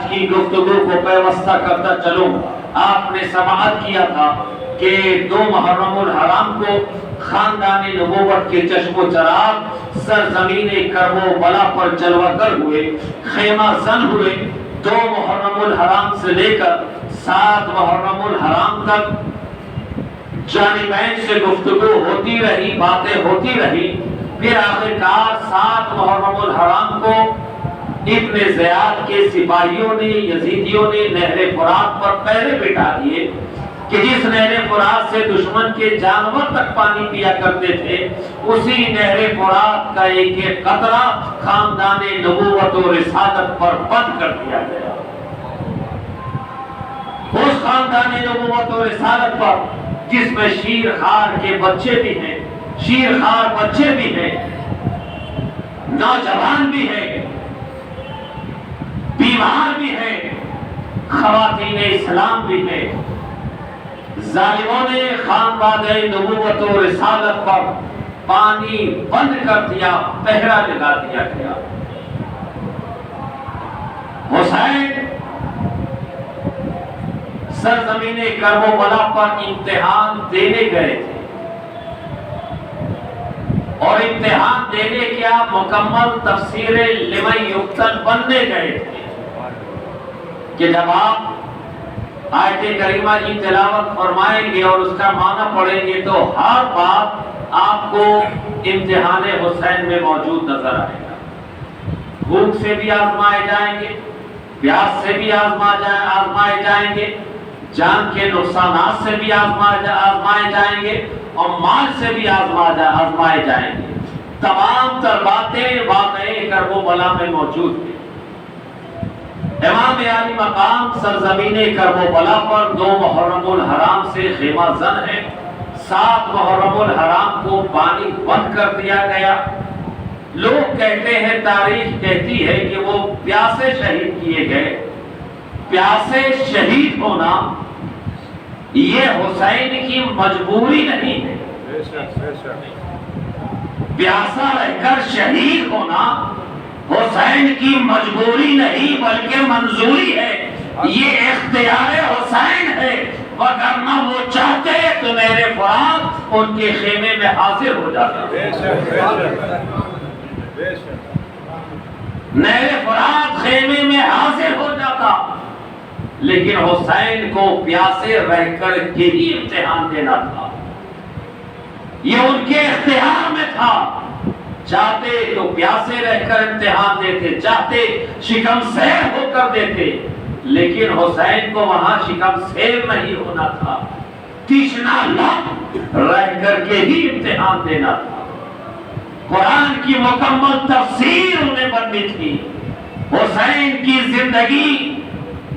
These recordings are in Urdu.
کی گفتگو کو پیوستہ کرتا چلوں، آپ نے سماعت کیا تھا کہ 2 محرم الحرام کو خاندان نبوت کے چشم و چراغ سرزمین کرب و بلا پر جلوہ گر ہوئے، خیمہ زن ہوئے۔ 2 محرم الحرام سے لے کر 7 محرم الحرام تک جانبین سے گفتگو ہوتی رہی، باتیں ہوتی رہی۔ پھر آخرکار 7 محرم الحرام کو ابن زیاد کے سپاہیوں نے، یزیدیوں نے نہر فرات پر پہرے بٹھا دیے کہ جس نہر فرات سے دشمن کے جانور تک پانی پیا کرتے تھے، اسی نہر فرات کا ایک ایک قطرہ خاندان نبوت و رسالت پر بند کر دیا گیا۔ اس خاندان نبوت و رسالت پر جس میں شیر خار کے بچے بھی ہیں، شیر خار بچے بھی ہیں، نوجوان بھی ہیں، بیمار بھی ہیں، خواتین اسلام بھی ہیں، ظالموں نے خاندان نبوت و رسالت پر پانی بند کر دیا، پہرا لگا دیا گیا۔ حسین سرزمین کرب و بلا پر امتحان دینے گئے تھے، اور امتحان دینے کیا مکمل تفسیر لمن یقتل بننے گئے تھے کہ جب آپ آیت کریمہ کی تلاوت فرمائیں گے اور اس کا معنی پڑھیں گے تو ہر بات آپ کو امتحان حسین میں موجود نظر آئے گا۔ بھوک سے بھی آزمائے جائیں گے، پیاس سے بھی آزمائے جائیں گے، جان کے نقصانات سے بھی آزمائے جائیں گے، اور مال سے بھی آزمائے جائیں گے۔ تمام تر باتیں واقعے کرب و بلا میں موجود ہیں۔ امام عالی مقام سرزمین کرب و بلا پر 2 محرم الحرام سے خیمہ زن ہے۔ 7 محرم الحرام کو پانی بند کر دیا گیا۔ لوگ کہتے ہیں، تاریخ کہتی ہے کہ وہ پیاسے شہید کیے گئے۔ پیاسے شہید ہونا یہ حسین کی مجبوری نہیں ہے، پیاسا رہ کر شہید ہونا حسین کی مجبوری نہیں بلکہ منظوری ہے، یہ اختیار حسین ہے، وگرنہ وہ چاہتے تو نہر فرات ان کے خیمے میں حاضر ہو جاتا، نہر فرات خیمے میں حاضر ہو جاتا، لیکن حسین کو پیاسے رہ کر کے ہی امتحان دینا تھا، یہ ان کے اختیار میں تھا۔ چاہتے تو پیاسے رہ کر امتحان دیتے، چاہتے شکم سیر ہو کر دیتے، لیکن حسین کو وہاں شکم سیر نہیں ہونا تھا، تشنا لب رہ کر کے ہی امتحان دینا تھا۔ قرآن کی مکمل تفسیر انہیں بننی تھی۔ حسین کی زندگی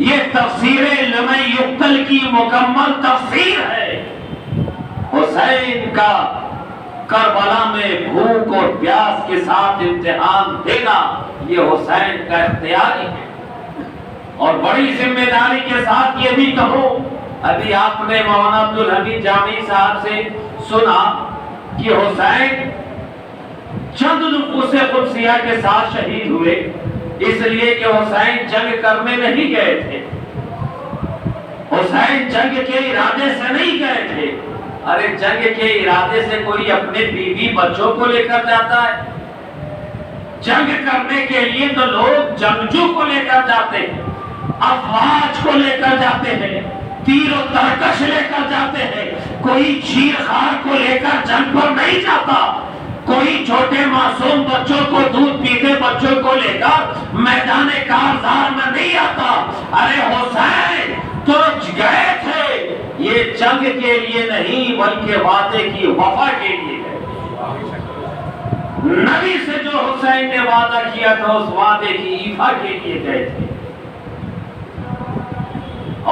یہ تفسیر لمن یقتل کی مکمل تفسیر ہے۔ حسین کا کربلا میں بھوک اور پیاس کے ساتھ امتحان دینا یہ حسین کا اختیار ہی ہے۔ اور بڑی ذمہ داری کے ساتھ یہ بھی کہو، ابھی آپ نے مولانا عبدالحمید جامی صاحب سے سنا کہ حسین چند نفوس قدسیہ کے ساتھ شہید ہوئے، اس لیے کہ حسین جنگ کرنے نہیں گئے تھے، حسین جنگ کے ارادے سے نہیں گئے تھے۔ ارے جنگ کے ارادے سے کوئی اپنے بیوی بچوں کو لے کر جاتا ہے؟ جنگ کرنے کے لیے تو لوگ جنگجو کو لے کر جاتے ہیں، افواج کو لے کر جاتے ہیں، تیر و ترکش لے کر جاتے ہیں، کوئی شیر خار کو لے کر جنگ پر نہیں جاتا، کوئی چھوٹے معصوم بچوں کو، دودھ پیتے بچوں کو لے کر میدان کارزار میں نہیں آتا۔ ارے حسین تو گئے تھے، یہ جنگ کے لیے نہیں بلکہ وعدے کی وفا کے لیے ہے۔ نبی سے جو حسین نے وعدہ کیا تھا اس وعدے کی ایفا کے لیے گئے تھے۔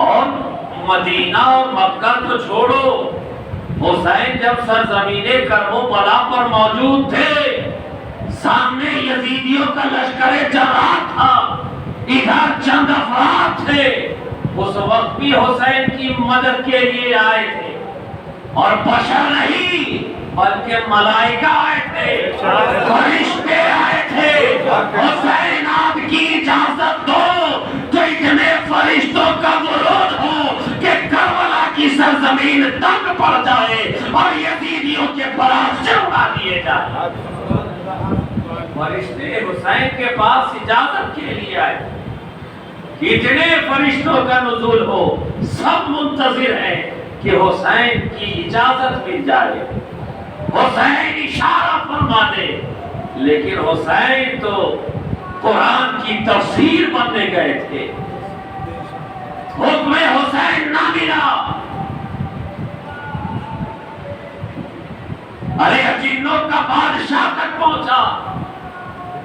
اور مدینہ اور مکہ تو چھوڑو، حسین جب سرزمین کرب و بلا پر موجود تھے، سامنے یزیدیوں کا لشکر جرار تھا، ادھر چند افراد تھے، اس وقت بھی حسین کی مدد کے لیے آئے تھے، اور بشر نہیں بلکہ ملائکہ آئے تھے، فرشتے آئے تھے۔ حسین آپ کی اجازت دو تو اتنا زمین تنگ پڑ جائے اور یزیدیوں کے پراشے اڑا دیے جائیں۔ فرشتے حسین کے پاس اجازت کے لیے آئے، کتنے فرشتوں کا نزول ہو سب منتظر ہیں کہ حسین کی اجازت مل جائے، حسین اشارہ فرما دے، لیکن حسین تو قرآن کی تفسیر بننے گئے تھے، حکم حسین نہ ملا۔ ارے جنوں کا بادشاہ تک پہنچا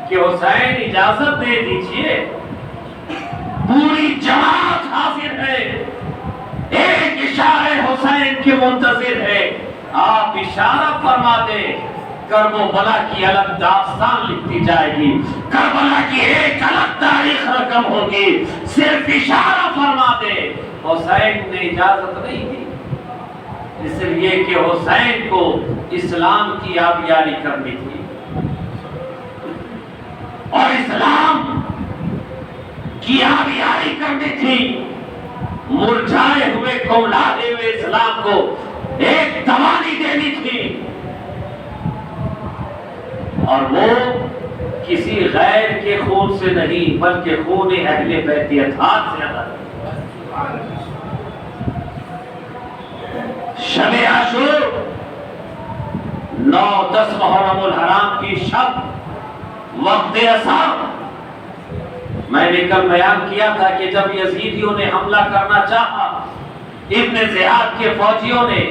کہ حسین اجازت دے دیجئے، پوری جماعت حاضر ہے، ایک اشارے حسین کے منتظر ہے، آپ اشارہ فرما دیں، کربلا کی الگ داستان لکھتی جائے گی، کربلا کی ایک الگ تاریخ رقم ہوگی، صرف اشارہ فرما دے۔ حسین نے اجازت نہیں دی، اس لیے کہ حسین کو اسلام کی آبیاری کرنی تھی، اور اسلام کی آبیاری کرنی تھی، مرجھائے ہوئے کولہادے ہوئے اسلام کو ایک توانی دینی تھی، اور وہ کسی غیر کے خون سے نہیں بلکہ خون اہل بیت اطہار سے ادا۔ شب عاشور 9-10 محرم الحرام کی شب وقت عصر، میں نے کل بیان کیا تھا کہ جب یزیدیوں نے حملہ کرنا چاہا، ابن زیاد کے فوجیوں نے،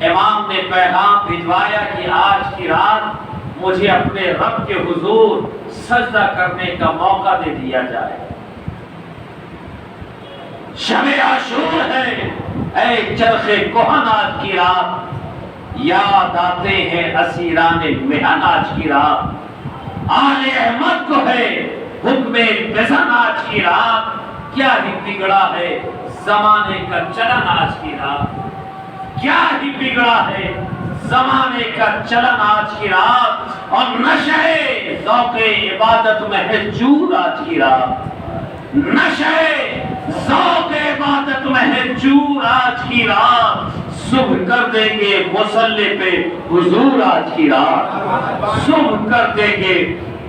امام نے پیغام بھجوایا کہ آج کی رات مجھے اپنے رب کے حضور سجدہ کرنے کا موقع دے دیا جائے۔ شب عاشور ہے، اے چرخ کہن آج کی رات، یاد آتے ہیں اسیران محن آج کی رات، آل احمد کو ہے حکم بزن آج کی رات، کیا ہی بگڑا ہے زمانے کا چلن آج کی رات، کیا ہی بگڑا ہے زمانے کا چلن آج کی رات، اور نشے ذوق عبادت میں ہے چور آج کی رات، نشے ذوق عبادت میں ہے چور آج کی رات، صبح کر دیں گے مصلی پہ حضور آج کی رات، صبح کر دیں گے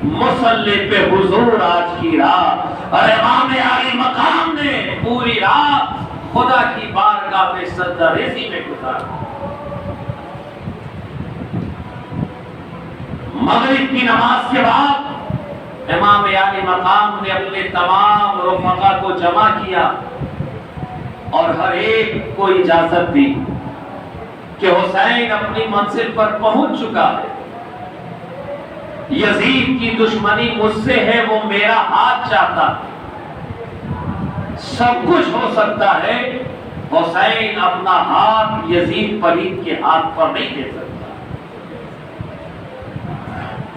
مصلی پہ حضور آج کی رات۔ اور امام عالی مقام نے پوری رات خدا کی بارگاہ میں سجدہ ریزی میں گزاری۔ مغرب کی نماز کے بعد امام عالی مقام نے اپنے تمام رفقا کو جمع کیا اور ہر ایک کو اجازت دی کہ حسین اپنی منزل پر پہنچ چکا ہے، یزید کی دشمنی مجھ سے ہے، وہ میرا ہاتھ چاہتا، سب کچھ ہو سکتا ہے، حسین اپنا ہاتھ یزید پلید کے ہاتھ پر نہیں دے سکتا،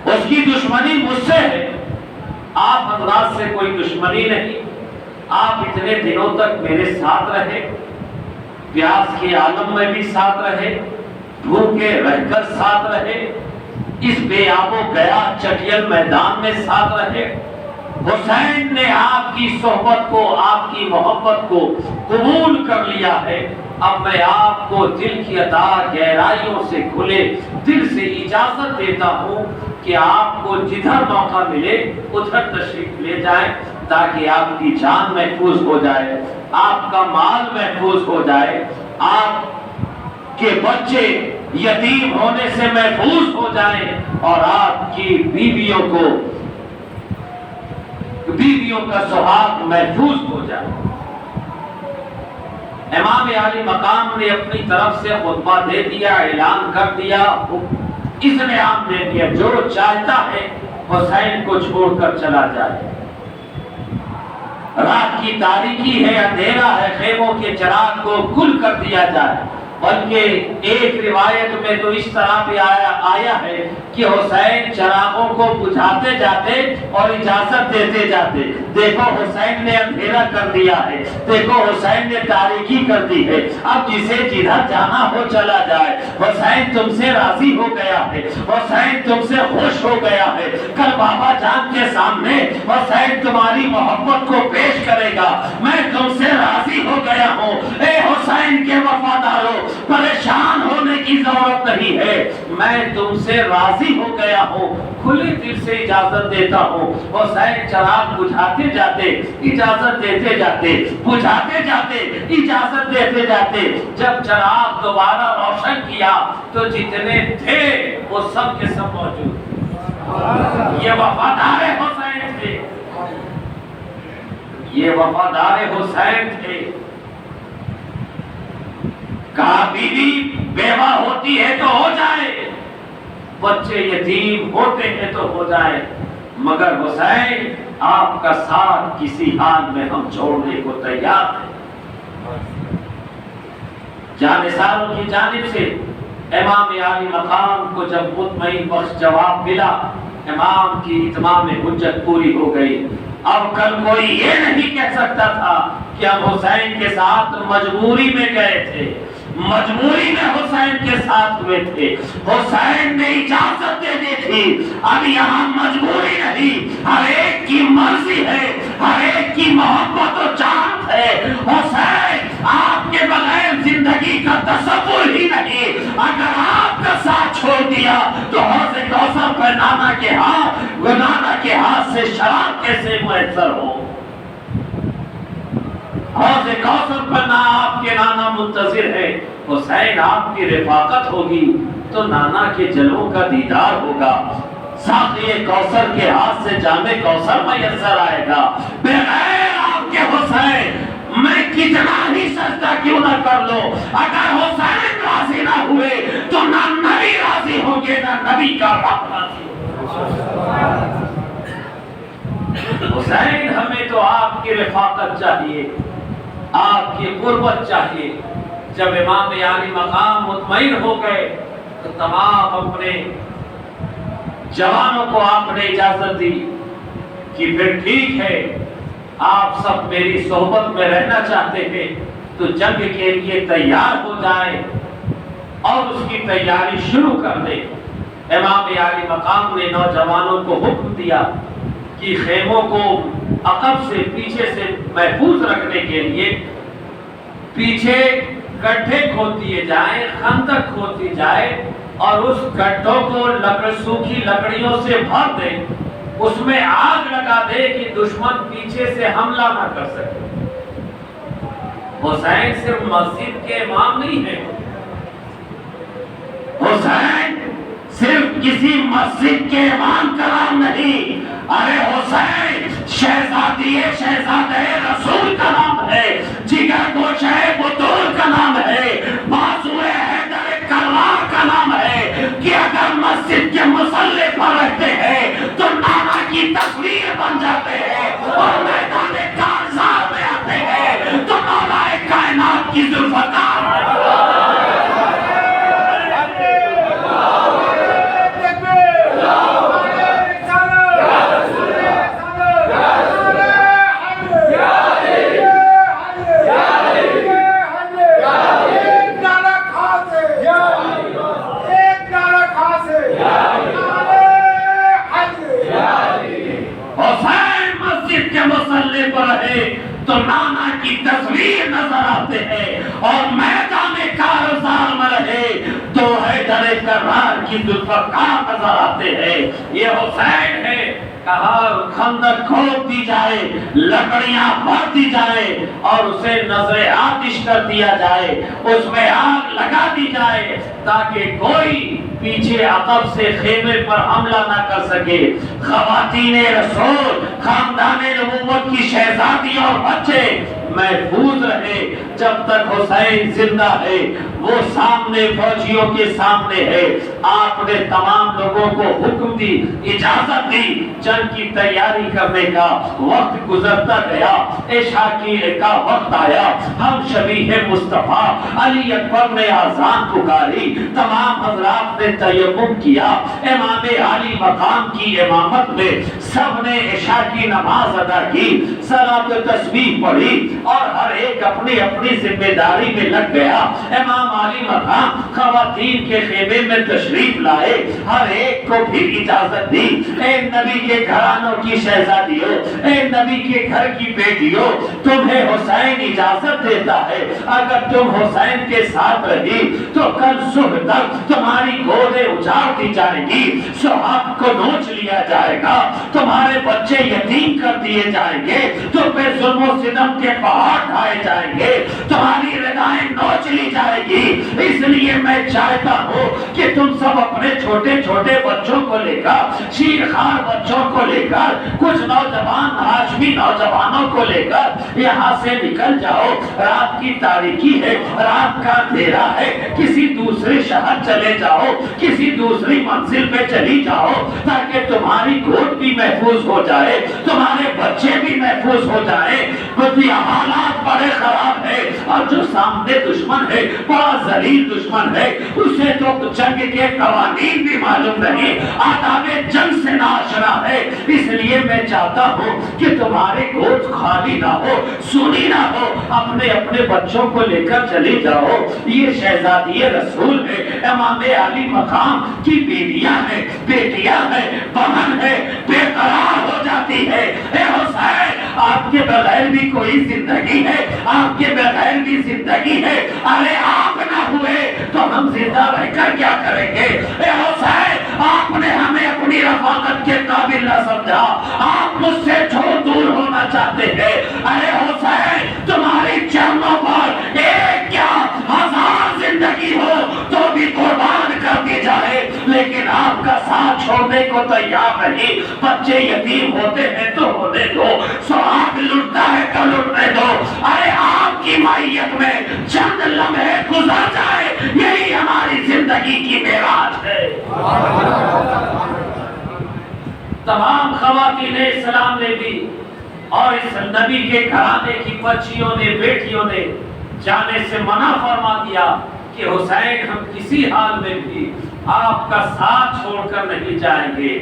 اس کی دشمنی مجھ سے ہے، آپ حضرات سے کوئی دشمنی نہیں، آپ اتنے دنوں تک میرے ساتھ رہے، پیاس کے عالم میں بھی ساتھ رہے، بھوکے رہ کر ساتھ رہے، اس بے آب و گیا چٹیل میدان میں ساتھ رہے، حسین نے آپ کی صحبت کو، آپ کی محبت کو قبول کر لیا ہے، اب میں آپ کو دل کی عطا گہرائیوں سے کھلے دل سے اجازت دیتا ہوں کہ آپ کو جدھر موقع ملے ادھر تشریف لے جائیں، تاکہ آپ کی جان محفوظ ہو جائے، آپ کا مال محفوظ ہو جائے، آپ کے بچے یتیم ہونے سے محفوظ ہو جائیں، اور آپ کی بیویوں کا سہاگ محفوظ ہو جائے۔ امام عالی مقام نے اپنی طرف سے خطبہ دے دیا، اعلان کر دیا، اذن عام دے دیا، جو چاہتا ہے حسین کو چھوڑ کر چلا جائے، رات کی تاریکی ہے، اندھیرا ہے، خیموں کے چراغ کو گل کر دیا جائے۔ بلکہ ایک روایت میں تو اس طرح بھی آیا ہے کہ حسین چراغوں کو بجھاتے جاتے اور اجازت دیتے جاتے، دیکھو حسین نے اندھیرا کر دیا ہے، دیکھو حسین نے تاریکی کر دی ہے، اب جسے جدھر جانا ہو چلا جائے، حسین تم سے راضی ہو گیا ہے، حسین تم سے خوش ہو گیا ہے، کل بابا جان کے سامنے حسین تمہاری محبت کو پیش کرے گا، میں تم سے راضی ہو گیا ہوں، اے حسین کے وفاداروں، رہی ہے، میں تم سے راضی ہو گیا ہوں، کھلے دل سے اجازت دیتا ہوں۔ حسین چراغ بجھاتے جاتے اجازت دیتے جاتے، بجھاتے جاتے اجازت دیتے جاتے۔ جب چراغ دوبارہ روشن کیا تو جتنے تھے وہ سب کے سب موجود تھے۔ یہ وفادار حسین تھے، یہ وفادار حسین تھے۔ کہا بیوی بیوہ ہوتی ہے تو ہو جائے، بچے یتیم ہوتے ہیں تو ہو جائے، مگر حسین آپ کا ساتھ کسی حال میں ہم چھوڑنے کو تیار ہیں۔ جانثاروں کی جانب سے امام عالی مقام کو جب مطمئن بخش جواب ملا، امام کی اتمام حجت پوری ہو گئی۔ اب کل کوئی یہ نہیں کہہ سکتا تھا کہ ہم حسین کے ساتھ مجبوری میں گئے تھے، مجبوری میں حسین کے ساتھ ہوئے تھے، حسین نے اجازت دے دی تھی۔ اب یہاں مجبوری نہیں، ہر ایک کی مرضی ہے، ہر ایک کی محبت و چاہت ہے۔ حسین آپ کے بغیر زندگی کا تصور ہی نہیں، اگر آپ کا ساتھ چھوڑ دیا تو حوض کوثر پر نانا کے ہاتھ سے شراب کیسے میسر ہو؟ حوض کوثر پر نہ آپ کے نانا منتظر ہے، حسین آپ کی رفاقت ہوگی تو نانا کے جلووں کا دیدار ہوگا، ساقی کوثر کے ہاتھ سے جام کوثر میسر آئے گا۔ بغیر آپ کے حسین میں کتنا ہی سجدہ کیوں نہ کر لو، اگر حسین راضی نہ ہوئے تو نہ نبی راضی ہوں گے، نہ نبی کا رب راضی ہوگا۔ حسین ہمیں تو آپ کی رفاقت چاہیے، آپ کی قربت چاہیے۔ جب امام عالی مقام مطمئن ہو گئے تو تمام اپنے جوانوں کو آپ نے اجازت دی کہ پھر ٹھیک ہے، آپ سب میری صحبت میں رہنا چاہتے ہیں تو جنگ کے لیے تیار ہو جائیں اور اس کی تیاری شروع کر دیں۔ امام عالی مقام نے نوجوانوں کو حکم دیا کہ خیموں کو عقب سے پیچھے سے محفوظ رکھنے کے لیے پیچھے گڈھے کھود دیے جائیں، خندق کھود دی جائے اور اس گڈھوں کو سوکھی لکڑیوں سے بھر دیں، اس میں آگ لگا دے کہ دشمن پیچھے سے حملہ نہ کر سکے۔ حسین صرف مسجد کے امام نہیں ہے، حسین صرف کسی مسجد کے امام کا نام نہیں، ارے حسین شہزادے رسول کا نام ہے، جگر گوشہ بطول کا نام ہے، بازوئے حیدر کرار کا نام ہے کہ اگر مسجد کے مصلے پر رہتے ہیں تو نانا کی تصویر بن جاتے ہیں اور میدان کارزار میں آتے ہیں تو مولا کائنات کی ذوالفقار تو نانا کی تصویر نظر آتے ہیں اور میدان کارزار میں رہے تو حیدر کرار کی ذوالفقار نظر آتے ہیں۔ یہ حسین ہے، کہا خندق کھود دی جائے، لکڑیاں بھر دی جائے اور اسے نظر آتش کر دیا جائے، اس میں آگ لگا دی جائے تاکہ کوئی پیچھے عقب سے خیمے پر حملہ نہ کر سکے۔ خواتین رسول، خاندان نبوت کی شہزادی اور بچے محفوظ رہے جب تک حسین زندہ ہے، وہ سامنے فوجیوں کے سامنے ہے۔ آپ نے تمام لوگوں کو حکم دی، اجازت دی، جنگ کی تیاری کرنے کا وقت گزرتا گیا، عشاء کا وقت آیا، ہم شبیہ مصطفیٰ علی اکبر نے آذان پکاری، تمام حضرات نے تیمم کیا، امام عالی مقام کی امامت میں سب نے عشاء کی نماز ادا کی، صلاۃ تسبیح پڑھی اور ہر ایک اپنی اپنی ذمہ داری میں لگ گیا۔ امام عالی مقام خواتین کے خیمے میں تشریف لائے، ہر ایک کو بھی اجازت دی، اے نبی کے گھرانوں کی شہزادیوں، اے نبی کے گھر کی بیٹیوں، تمہیں حسین اجازت دیتا ہے اگر تم حسین کے ساتھ رہی تو کل صبح تک تمہاری گودیں اجاڑ دی جائیں گی، سہاگ کو نوچ لیا جائے گا، تمہارے بچے یتیم کر دیے جائیں گے، تو پھر ظلم و ستم کے پہاڑ ڈھائے جائیں گے، تمہاری ردائیں نوچ لی جائے گی۔ اس لیے میں چاہتا ہوں کہ تم سب اپنے چھوٹے چھوٹے بچوں کو لے کر، شیرخوار بچوں کو لے کر، کچھ نوجوان ہاشمی نوجوانوں کو لے کر یہاں سے نکل جاؤ۔ رات کی تاریکی ہے، رات کا اندھیرا ہے، کسی دوسرے شہر چلے جاؤ، کسی دوسری منزل پہ چلی جاؤ، تاکہ تمہاری گود بھی محفوظ ہو جائے، تمہارے بچے بھی محفوظ ہو جائے۔ حالات بڑے خراب ہے، اور جو سامنے دشمن ہے بڑا ذلیل دشمن ہے، اسے تو جنگ کے قوانین بھی معلوم نہیں، آداب جنگ سے ناشنا ہے۔ اس لیے میں چاہتا ہوں کہ تمہارے گود خالی نہ ہو، سنی نہ ہو، اپنے اپنے بچوں کو لے کر چلی جاؤ۔ یہ شہزادی رسول ہے، امام علی مقام کی بیویاں ہیں، بیٹیاں ہیں، بہن ہے، بے قرار ہو جاتی ہے۔ اے حسین، آپ کے بغیر بھی کوئی زندگی ہے، آپ کے بغیر بھی زندگی ہے، ارے آپ نہ ہوئے تو ہم زندہ رہ کر کیا کریں گے؟ اے حسین، آپ نے ہمیں اپنی رفاقت کے قابل نہ سمجھا، آپ مجھ سے چھوڑ دور ہونا چاہتے ہیں۔ ارے حسین، تمہاری چرنوں پر ایک کیا ہزار زندگی ہو تو بھی قربان کر دی جائے، لیکن آپ کا ساتھ چھوڑنے کو تیار نہیں۔ بچے یتیم ہوتے ہیں تو ہونے دو، سہاگ لٹتا ہے تو لٹنے دو، ارے آپ کی معیت میں چند لمحے گزر جائے، یہی ہماری زندگی کی معراج ہے۔ تمام خواتین اسلام نے بھی اور اس نبی کے گھرانے کی بچیوں نے، بیٹیوں نے جانے سے منع فرما دیا کہ حسین ہم کسی حال میں بھی آپ کا ساتھ چھوڑ کر نہیں جائیں گے۔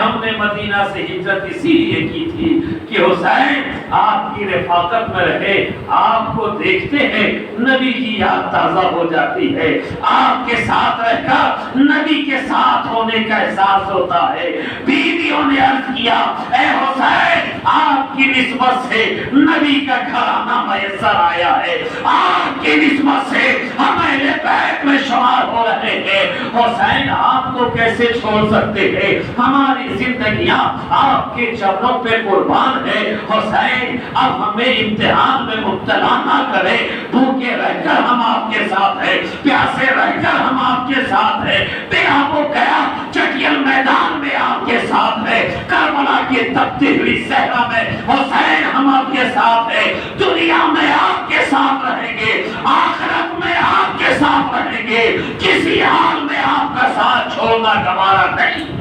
ہم نے مدینہ سے ہجرت اسی لیے کی تھی کہ حسین آپ کی رفاقت میں رہے، آپ کو دیکھتے ہیں نبی کی یاد تازہ ہو جاتی ہے، آپ کے ساتھ رہ کر نبی کے ساتھ ہونے کا احساس ہوتا ہے۔ بیویوں نے عرض کیا، اے حسین، آپ کی نسبت سے نبی کا گھرانہ میسر آیا ہے، آپ کی نسبت سے ہم اہل بیت میں شمار ہو رہے ہیں۔ حسین، آپ کو کیسے چھوڑ سکتے ہیں؟ ہماری زندگیاں آپ کے چرنوں پہ قربان ہے۔ حسین، اب ہمیں امتحان میں مبتلا نہ کریں، بھوکے رہ کر ہم آپ کے ساتھ ہیں، پیاسے رہ کر ہم آپ کے ساتھ ہیں، آپ کو گیا چٹیل میدان میں آپ کے ساتھ ہیں، کربلا کی تپتی ہوئی صحرا میں حسین ہم آپ کے ساتھ ہیں، دنیا میں آپ کے ساتھ رہیں گے، آخرت میں آپ کے ساتھ رہیں گے، کسی حال میں آپ کا ساتھ چھوڑنا گوارا نہیں۔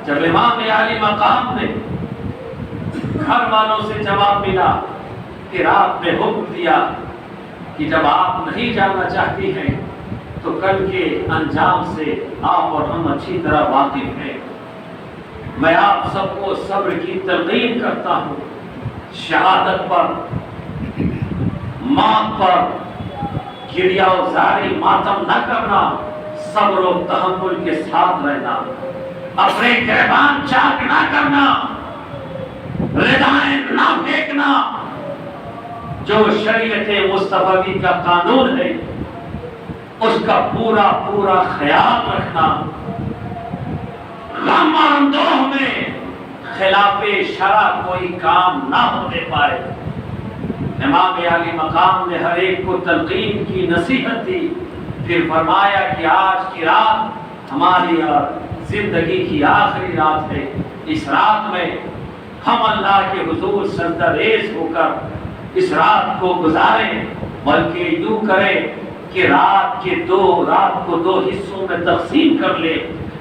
جب امام علی مقام نے گھر والوں سے جواب ملا کہ رات میں حکم دیا کہ جب آپ نہیں جانا چاہتی ہیں تو کل کے انجام سے آپ اور ہم اچھی طرح واقف ہیں، میں آپ سب کو صبر کی تلقین کرتا ہوں، شہادت پر، موت پر گریہ و زاری ماتم نہ کرنا، صبر و تحمل کے ساتھ رہنا، اپنے گریبان چاک نہ کرنا، ردائیں نہ پھینکنا، جو شریعت مصطفی کا قانون ہے اس کا پورا پورا خیال رکھنا، غم اور اندوہ میں خلاف شرع کوئی کام نہ ہونے پائے۔ امام علی مقام نے ہر ایک کو تلقین کی، نصیحت دی، پھر فرمایا کہ آج کی رات ہماری زندگی کی آخری رات ہے، اس رات میں ہم اللہ کے حضور سجدہ ریز ہو کر اس رات کو گزاریں، بلکہ یوں کریں کہ رات کو دو حصوں میں تقسیم کر لیں،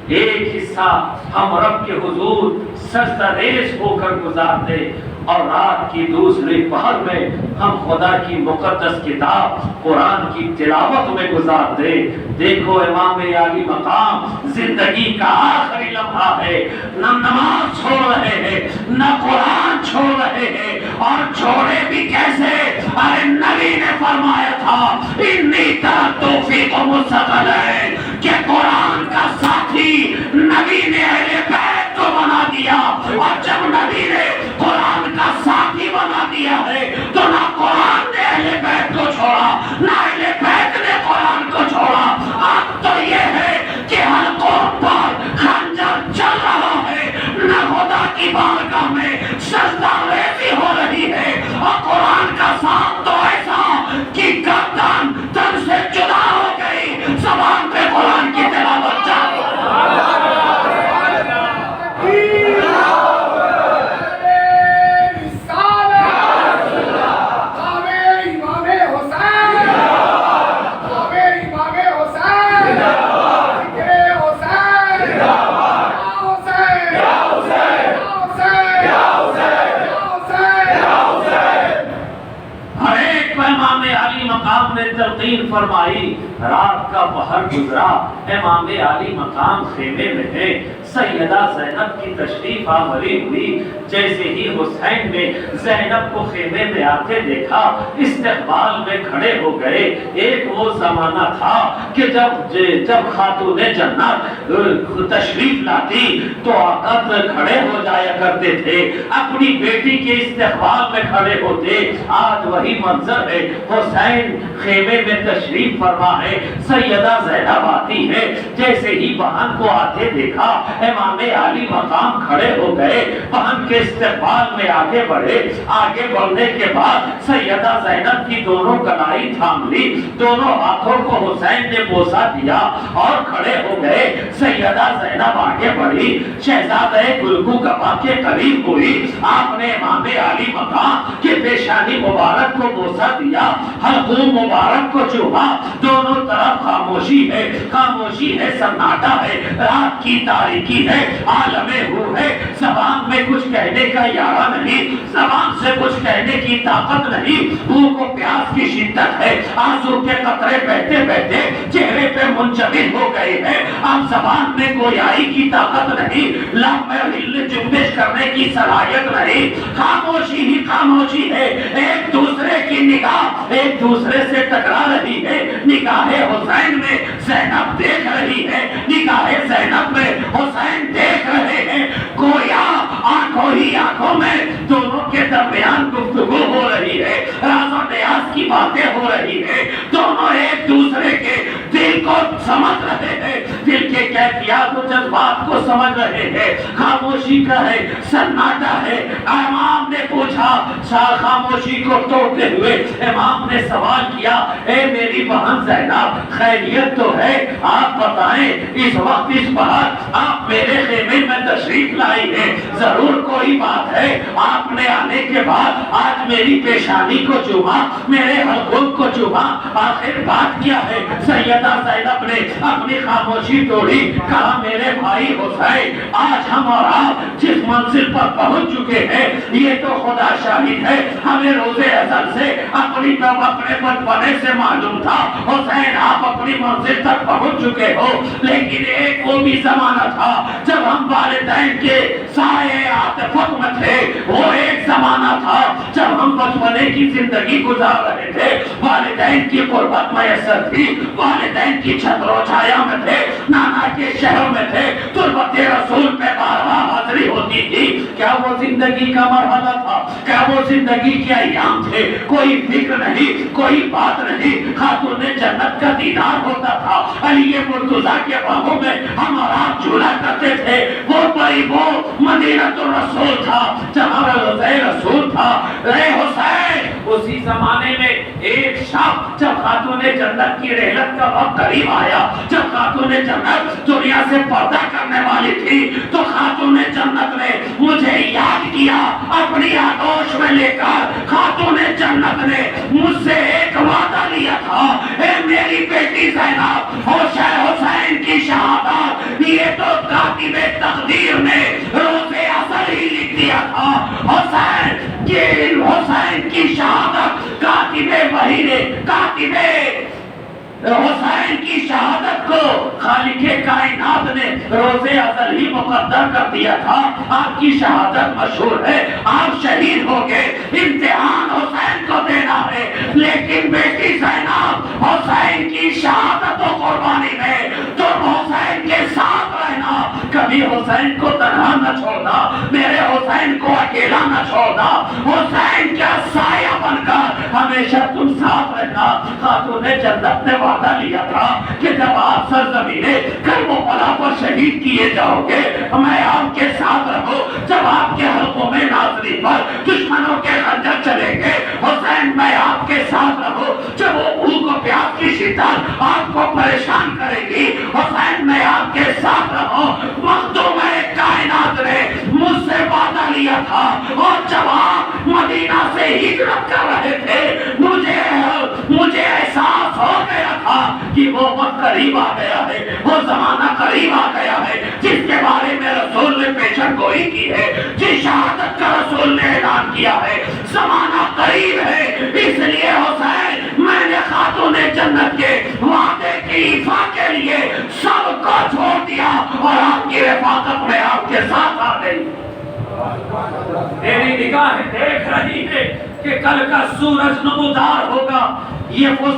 ایک حصہ ہم رب کے حضور سجدہ ریز ہو کر گزار دیں، اور رات کی دوسری پہر میں ہم خدا کی مقدس کتاب قرآن کی تلاوت میں گزار دیں۔ دیکھو امام علی مقام زندگی کا آخری لمحہ ہے، نہ نماز چھوڑ رہے ہیں، نہ قرآن چھوڑ رہے ہیں، اور چھوڑے بھی کیسے؟ ارے نبی نے فرمایا تھا انی ترکت فیکم الثقلین، کہ قرآن کا ساتھی نبی نے اہل بیت کو بنا دیا، اور جب نبی نے قرآن سجدہ ریزی ہو رہی ہے، اور قرآن کا ساتھ تو ایسا کہ گردن تن سے جدا ہو گئی، زبان پہ قرآن کی تلاوت جاری۔ مقام نے تلقین فرمائی، رات کا پہر گزرا، امام عالی مقام خیمے میں ہے، سیدہ زینب کی تشریف آوری ہوئی، جیسے ہی حسین نے زینب کو خیمے میں آتے دیکھا استقبال میں کھڑے ہو گئے۔ ایک وہ زمانہ تھا کہ جب خاتون جنت تشریف لاتی تو آقا کھڑے ہو جایا کرتے تھے، اپنی بیٹی کے استقبال میں کھڑے ہوتے۔ آج وہی منظر ہے، حسین خیمے میں تشریف فرما ہے، سیدہ زینب آتی ہے، جیسے ہی بہن کو آتے دیکھا امام عالی مقام کھڑے ہو گئے، بہن کے استقبال میں آگے بڑھے۔ آگے بڑھنے کے بعد سیدہ زینب کی دونوں کلائی تھام لی، دونوں ہاتھوں کو حسین نے بوسا دیا اور کھڑے ہو گئے۔ سیدہ زینب آگے بڑھی، شہزادہ گلگو کبا کے قریب ہوئی، آپ نے امام عالی مقام کے پیشانی مبارک کو بوسا دیا، حلقوم مبارک کو چوما۔ دونوں طرف خاموشی ہے، خاموشی ہے، سناٹا ہے، رات کی تاریکی ہے، عالم ہو ہے، زبان میں کچھ کہنے کا یارہ نہیں، زبان سے کچھ کہنے کی طاقت نہیں، بھوک و پیاس کی شدت ہے، آنسو کے قطرے بہتے بہتے چہرے پہ منجمد ہو گئے ہیں، اب زبان میں گویائی کی طاقت نہیں، لب میں ہل جنبش کرنے کی صلاحیت نہیں، خاموشی ہی خاموشی ہے۔ ایک دوسرے کی نگاہ ایک دوسرے سے ٹکرا رہی ہے، نگاہ حسین میں زینب دیکھ رہی ہے، نگاہ زینب میں حسین دیکھ رہے ہیں، گویا آنکھوں ہی آنکھوں میں دونوں کے درمیان گفتگو ہو رہی ہے، راز و نیاز کی باتیں ہو رہی ہے، دونوں ایک دوسرے کے دل کو سمجھ رہے ہیں، دل کے کیفیات و جذبات کو سمجھ رہے ہیں۔ خاموشی کا ہے، سناٹا ہے۔ امام نے پوچھا، خاموشی کو توڑتے ہوئے امام نے سوال کیا، اے میری بہن زینب خیریت تو ہے؟ آپ بتائیں، اس وقت اس بار آپ میرے خیمے میں تشریف لائی ہیں، ضرور کوئی بات ہے؟ آپ نے آنے کے بعد آج میری پیشانی کو چوما، میرے حلقوم کو چوما، آخر بات کیا ہے؟ سیدہ زینب نے اپنی خاموشی توڑی، کہا میرے بھائی حسین، آج ہم اور آپ جس منزل پر پہنچ چکے ہیں یہ تو خدا شاہد ہے، ہمیں روزے ازل سے اپنے بچپنے سے معلوم تھا حسین آپ اپنی منزل تک پہنچ چکے ہو، لیکن ایک وہ بھی زمانہ تھا جب ہم والدین کے سائے عاطفت میں تھے، وہ ایک زمانہ تھا جب ہم بچپنے کی زندگی گزار رہے تھے، والدین کی قربت میسر تھی، والدین کی چھتر و چھایا میں تھے، نانا کے شہر میں تھے، تربت رسول پہ بار بار حاضری ہوتی تھی۔ کیا وہ زندگی کا مرحلہ تھا؟ کیا وہ زندگی کے ایام تھے؟ کوئی فکر نہیں، کوئی بات نہیں، خاتون جنت کا دیدار ہوتا تھا، علی مرتضیٰ کے باغوں میں ہم اور آپ جھولا کرتے تھے، وہ مدینہ الرسول تھا جہاں روضہ رسول تھا۔ اے حسین، اسی زمانے میں ایک شب جب خاتون جنت کی رحلت کا وقت قریب آیا، جب خاتون جنت دنیا سے پردہ کرنے والی تھی، تو خاتون جنت نے مجھے یاد کیا، اپنی آغوش میں لے کر خاتون جنت نے مجھ سے ایک وعدہ لیا تھا، اے میری بیٹی زینب، حسین کی شہادت یہ تو کاتب تقدیر نے روزے ازل ہی لکھ دیا تھا، حسین کی شہادت کاتب وحی نے، کاتب حسین کی شہادت کو خالق کائنات نے روزے ازل ہی مقدر کر دیا تھا۔ آپ کی شہادت مشہور ہے، آپ شہید ہو گئے، امتحان حسین کو دینا ہے، لیکن بیٹی زینب حسین کی شہادت و قربانی میں تم حسین کے ساتھ رہنا، کبھی حسین کو تنہا نہ چھوڑنا، میرے حسین کو اکیلا نہ چھوڑنا، حسین کا سایہ بن کر ہمیشہ تم ساتھ رہنا۔ خاتون جنت نے وعدہ لیا تھا کہ جب آپ سرزمین کربلا پر شہید کیے جاؤ گے میں آپ کے ساتھ رہوں، جب آپ کے حلقوں میں ناظرین ہجرت کر رہے تھے مجھے احساس ہو گیا تھا کہ وہ وقت قریب آ گیا ہے، وہ زمانہ قریب آ گیا ہے جس کے بارے میں رسول نے پیشن گوئی کی ہے، جس شہادت کا رسول نے اعلان کیا ہے، زمانہ قریب ہے۔ اس لیے حسین میں نے خاتون جنت کے وعدے کی ایفا کے لیے سب کو چھوڑ دیا اور آپ کی رفاقت میں آپ کے ساتھ آ گئی۔ میری نگاہیں دیکھ رہی ہے کہ کل کا سورج نمودار ہوگا، یہ وہ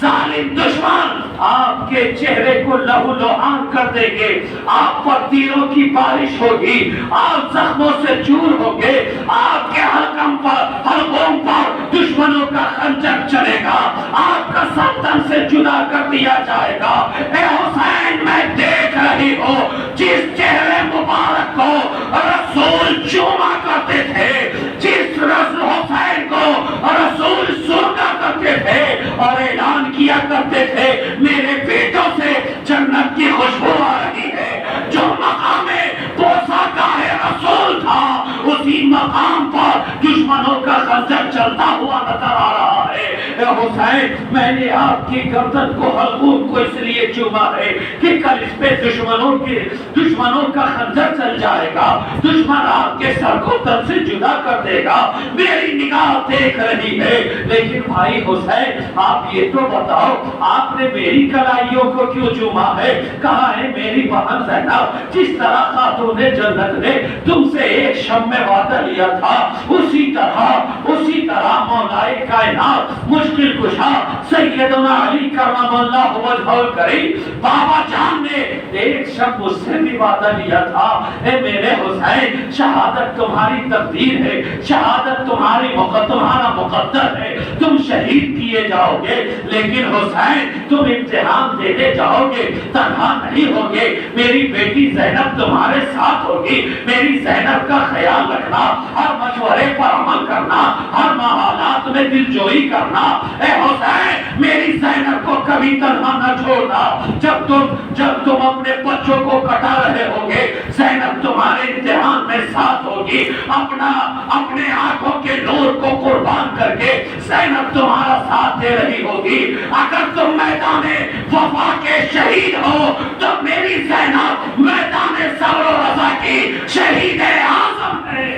ظالم دشمن آپ کے چہرے کو لہو لہان کر دیں گے، آپ پر تیروں کی بارش ہوگی، آپ زخموں سے چور ہوگے، آپ کے حلقوں پر دشمنوں کا خنجر چلے گا، آپ کا سر تن سے جدا کر دیا جائے گا۔ اے حسین میں دیکھ رہی ہوں جس چہرے مبارک کو رسول چوما کرتے تھے، جس حسین کو رسول سونا کرتے تھے اور اعلان کیا کرتے تھے میرے بیٹوں سے جنت کی خوشبو آ رہی ہے، جو مقام بوسہ گاہ رسول تھا اسی مقام پر دشمنوں کا خنجر چلتا ہوا نظر آ رہا ہے۔ اے حسین میں نے آپ کی گردن کو حلقوم کو اس لیے چوما ہے کہ کل اس پہ دشمنوں کا خنجر چل جائے گا، دشمن آپ کے سر کو تن سے جدا کر دے گا۔ میری نگاہ دیکھ رہی ہے، لیکن بھائی حسین آپ یہ تو بتاؤ آپ نے میری کلائیوں کو کیوں چوما ہے؟ کہاں ہے میری بہن زینب؟ جس طرح خاتون جنت نے تم سے ایک شب میں وعدہ لیا تھا، اسی طرح مولا کائنات مشکل کشا سیدنا علی کرم اللہ وجہہ الکریم بابا جان نے ایک شب مجھ سے بھی وعدہ لیا تھا، اے میرے حسین شہادت تمہاری تقدیر ہے، شہادت تمہارا مقدر ہے، تم شہید کیے جاؤ گے، لیکن حسین تم امتحان دینے جاؤ گے، تنہا نہیں ہوگے، میری بیٹی زینب تمہارے ساتھ ہوگی، میری زینب کا خیال رکھنا، ہر مشورے پر عمل کرنا، ہر حالات میں دل جوئی کرنا۔ اے حسین میری زینب کو کبھی تنہا نہ چھوڑنا، جب تم اپنے بچوں کو کٹا رہے ہوگے زینب تمہارے امتحان میں ساتھ ہوگی، اپنے آنکھوں کے نور کو قربان کر کے زینب تمہارا ساتھ دے رہی ہوگی۔ اگر تم میدان وفا کے شہید ہو تو میری زینب میدان صبر و رضا کی شہید اعظم ہے۔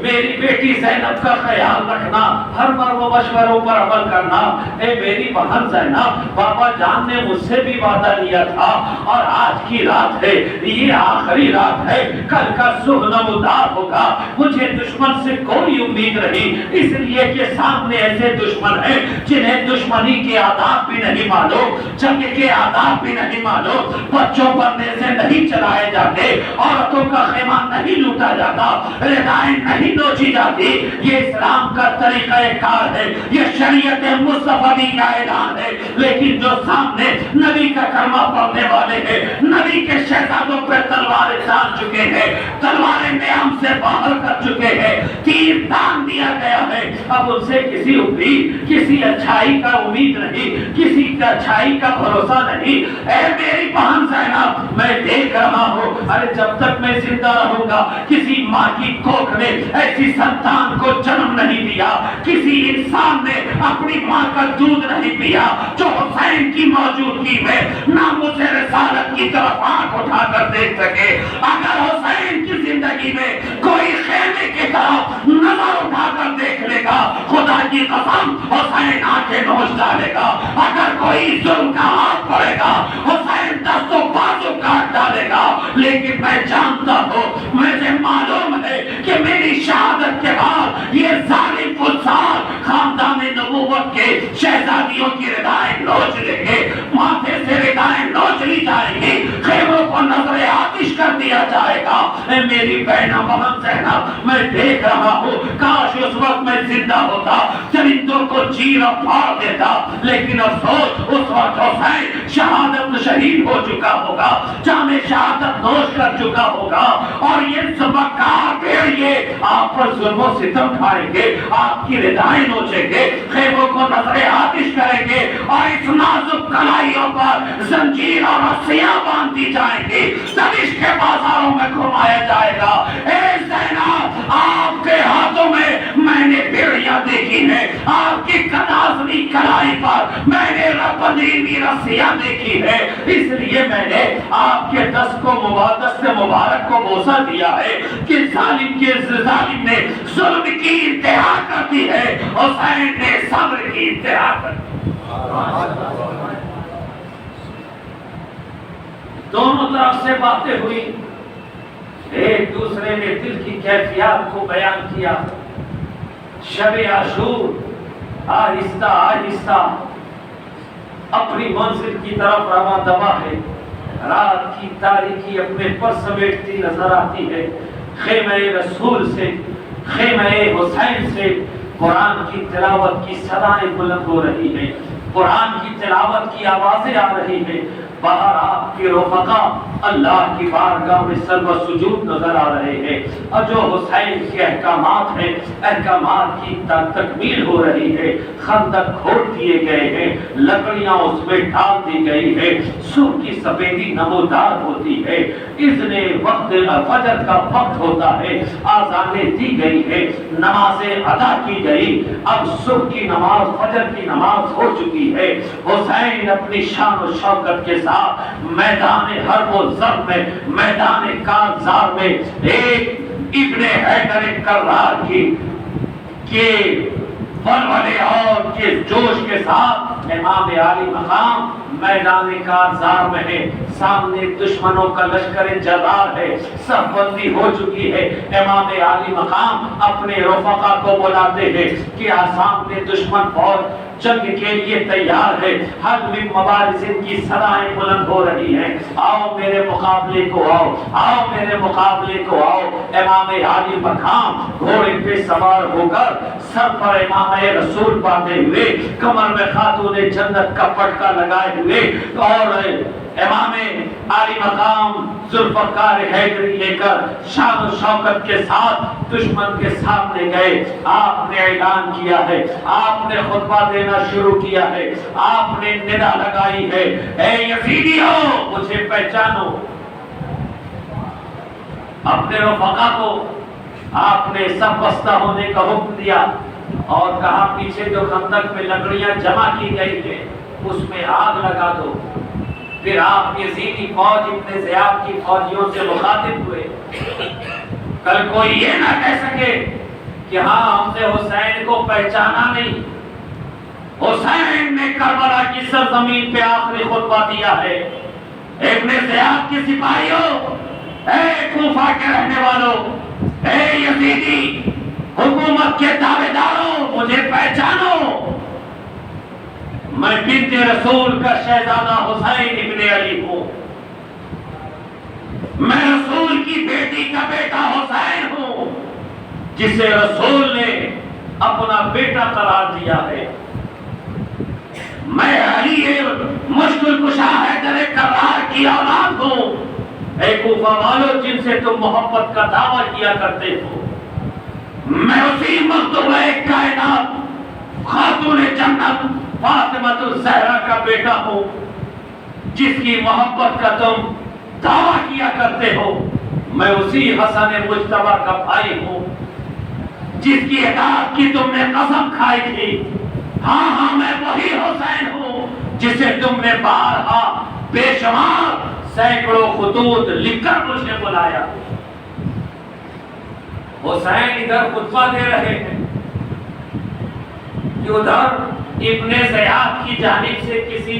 میری بیٹی زینب کا خیال رکھنا، ہر مرو مشوروں پر عمل کرنا۔ اے میری بہن زینب بابا جان نے مجھ سے بھی وعدہ لیا تھا اور آج کی رات ہے، یہ آخری رات ہے، کل کا صبح نمودار ہوگا۔ مجھے دشمن سے کوئی امید نہیں، اس لیے کہ سامنے ایسے دشمن ہیں جنہیں دشمنی کے آداب بھی نہیں معلوم، جنگ کے آداب بھی نہیں معلوم، بچوں پر نیزے نہیں چلائے جاتے، عورتوں کا خیمہ نہیں لوٹا جاتا، ردائیں نہیں نوچی جاتی۔ یہ اسلام کا طریقہ کار ہے، یہ شریعت مصطفی کا اعلان ہے، لیکن جو سامنے نبی کا کلمہ پڑھنے والے ہیں، نبی کے شہزادوں پر تلواریں تان چکے ہیں، تلواریں نیام سے باہر کر چکے ہیں، تیر تان دیا گیا ہے، اب ان سے کسی امید، کسی اچھائی کا امید نہیں، کسی اچھائی کا بھروسہ نہیں۔ اے میری بہن زینب میں دیکھ رہا ہوں، ارے جب تک میں زندہ رہوں گا کسی ماں کی کوکھ نے ایسی سنتان کو جنم نہیں دیا، کسی انسان نے اپنی ماں کا دودھ نہیں پیا جو حسین کی موجودگی میں ناموس رسالت کی طرف آنکھ اٹھا کر دیکھ سکے۔ اگر حسین کی زندگی میں کوئی خیمے کی طرف نظر اٹھا کر دیکھ لے گا، خدا کی قسم حسین آنکھیں نوچ ڈالے گا۔ اگر کوئی ظلم کا ہاتھ پڑے گا حسین دست و بازو کاٹ ڈالے گا، لیکن میں جانتا ہوں، مجھے معلوم ہے کہ میری شہادت کے بعد یہ ظالم فساد خاندان نبوت کے شہزادیوں کی ردائیں نوچ لیں گے، ماتھے سے ردائیں نوچ لی جائیں گی، خیموں کو نظر آتش کر دیا جائے گا۔ اے میری بہن بہن زینب میں دیکھ رہا ہوں، کاش اس وقت میں زندہ ہوتا، چرندوں کو چیرا پھاڑ دیتا، لیکن افسوس اس وقت حسین شہادت شہید ہو چکا ہوگا، جام شہادت نوش کر چکا ہوگا، اور یہ سبکار بھیڑیے آپ پر ظلم و ستم کھائیں گے، آپ کی ردائیں نوچیں گے، خیموں کو نظر آتش کریں گے، اور اس نازک کلائیوں پر زنجیر اور رسیاں باندھ دی جائیں گی، دمشق کے بازاروں میں گھمایا جائے گا۔ اے کی رسیاں دیکھی ہے، اس لیے میں نے آپ کے دست مبارک کو بوسہ دیا ہے کہ ظالم نے ظلم کی انتہا کر دی ہے، حسین نے صبر کی انتہا کر دی۔ دونوں طرف سے باتیں ہوئی، ایک دوسرے نے دل کی کیفیات کو بیان کیا۔ شب عاشور آہستہ آہستہ اپنی منزل کی طرف رواں دوا ہے، رات کی تاریکی اپنے پر سمیٹتی نظر آتی ہے۔ خیمہ رسول سے، خیمہ حسین سے قرآن کی تلاوت کی صدائیں بلند ہو رہی ہیں، قرآن کی تلاوت کی آوازیں آ رہی ہیں۔ باہر آپ کے رفقا اللہ کی بارگاہ میں سجدہ و سجود نظر آ رہے ہیں، اور جو حسین کے احکامات ہیں، احکامات کی تکمیل ہو رہی ہے۔ خندق کھود دیے گئے ہیں، لکڑیاں اس میں ڈال دی گئی ہے، صبح کی سفیدی نمودار ہوتی ہے، اذن وقت فجر کا وقت ہوتا ہے، آذانیں دی گئی ہے، نمازیں ادا کی گئی، اب صبح کی نماز فجر کی نماز ہو چکی ہے۔ حسین اپنی شان و شوکت کے ساتھ میدان حرب و ضرب میں، میدان کارزار میں ایک ابن حیدر کرار کی کے ولولے اور کے جوش کے ساتھ امام عالی مقام میدان کارزار میں ہے، سامنے دشمنوں کا لشکر جزار ہے، صف بندی ہو چکی ہے۔ امام عالی مقام اپنے رفقا کو بلاتے ہیں کہ سامنے دشمن فوج جنگ کے لیے تیار ہے، حل من مبارزن کی صدائیں بلند ہو رہی ہیں، آؤ میرے مقابلے کو آؤ، آؤ میرے مقابلے کو آؤ۔ امام عالی مقام گھوڑے پہ سوار ہو کر سر پر امام رسول باندھے ہوئے، کمر میں خاتون جنت کا پٹکا لگائے ہوئے، اور امام عالی مقام ذوالفقار حیدری لے کر شان و شوکت کے ساتھ دشمن کے سامنے گئے۔ آپ نے اعلان کیا ہے، آپ نے خطبہ دینا شروع کیا ہے، آپ نے ندا لگائی ہے، اے یزیدیو مجھے پہچانو۔ اپنے رفقا کو آپ نے سب بستہ ہونے کا حکم دیا اور کہا پیچھے جو خندق میں لکڑیاں جمع کی گئی ہیں اس میں آگ لگا دو۔ پھر آپ یزیدی فوج ابن زیاد کی فوجیوں سے مخاطب ہوئے، کل کوئی یہ نہ کہہ سکے کہ ہاں ہم نے حسین کو پہچانا نہیں۔ حسین نے کربلا کی سرزمین پہ آخری خطبہ دیا ہے۔ ابن زیاد کی سپاہیوں، اے کوفہ کے رہنے والوں، اے یزیدی حکومت کے دعوے داروں، مجھے پہچانو، میں بنت رسول کا شہزادہ حسین ابن علی ہوں، میں رسول کی بیٹی کا بیٹا حسین ہوں جسے رسول نے اپنا بیٹا قرار دیا ہے۔ میں علی مشکل کشا حیدر کرار کی اولاد ہوں۔ اے کوفہ والو جن سے تم محبت کا دعویٰ کیا کرتے ہو، میں اسی مخدومہ کائنات خاتون جنت فاطمہ الزہرا کا بیٹا ہوں جس کی محبت کا تم دعویٰ کیا کرتے ہو۔ میں اسی حسن مجتبیٰ کا بھائی ہوں جس کی اطاعت کی تم نے قسم کھائی تھی۔ ہاں ہاں میں وہی حسین ہوں جسے تم نے بارہا بے شمار سینکڑوں خطوط لکھ کر مجھے بلایا۔ حسین ادھر خطبہ دے رہے ہیں کہ ادھر ابن زیاد کی جانب سے کسی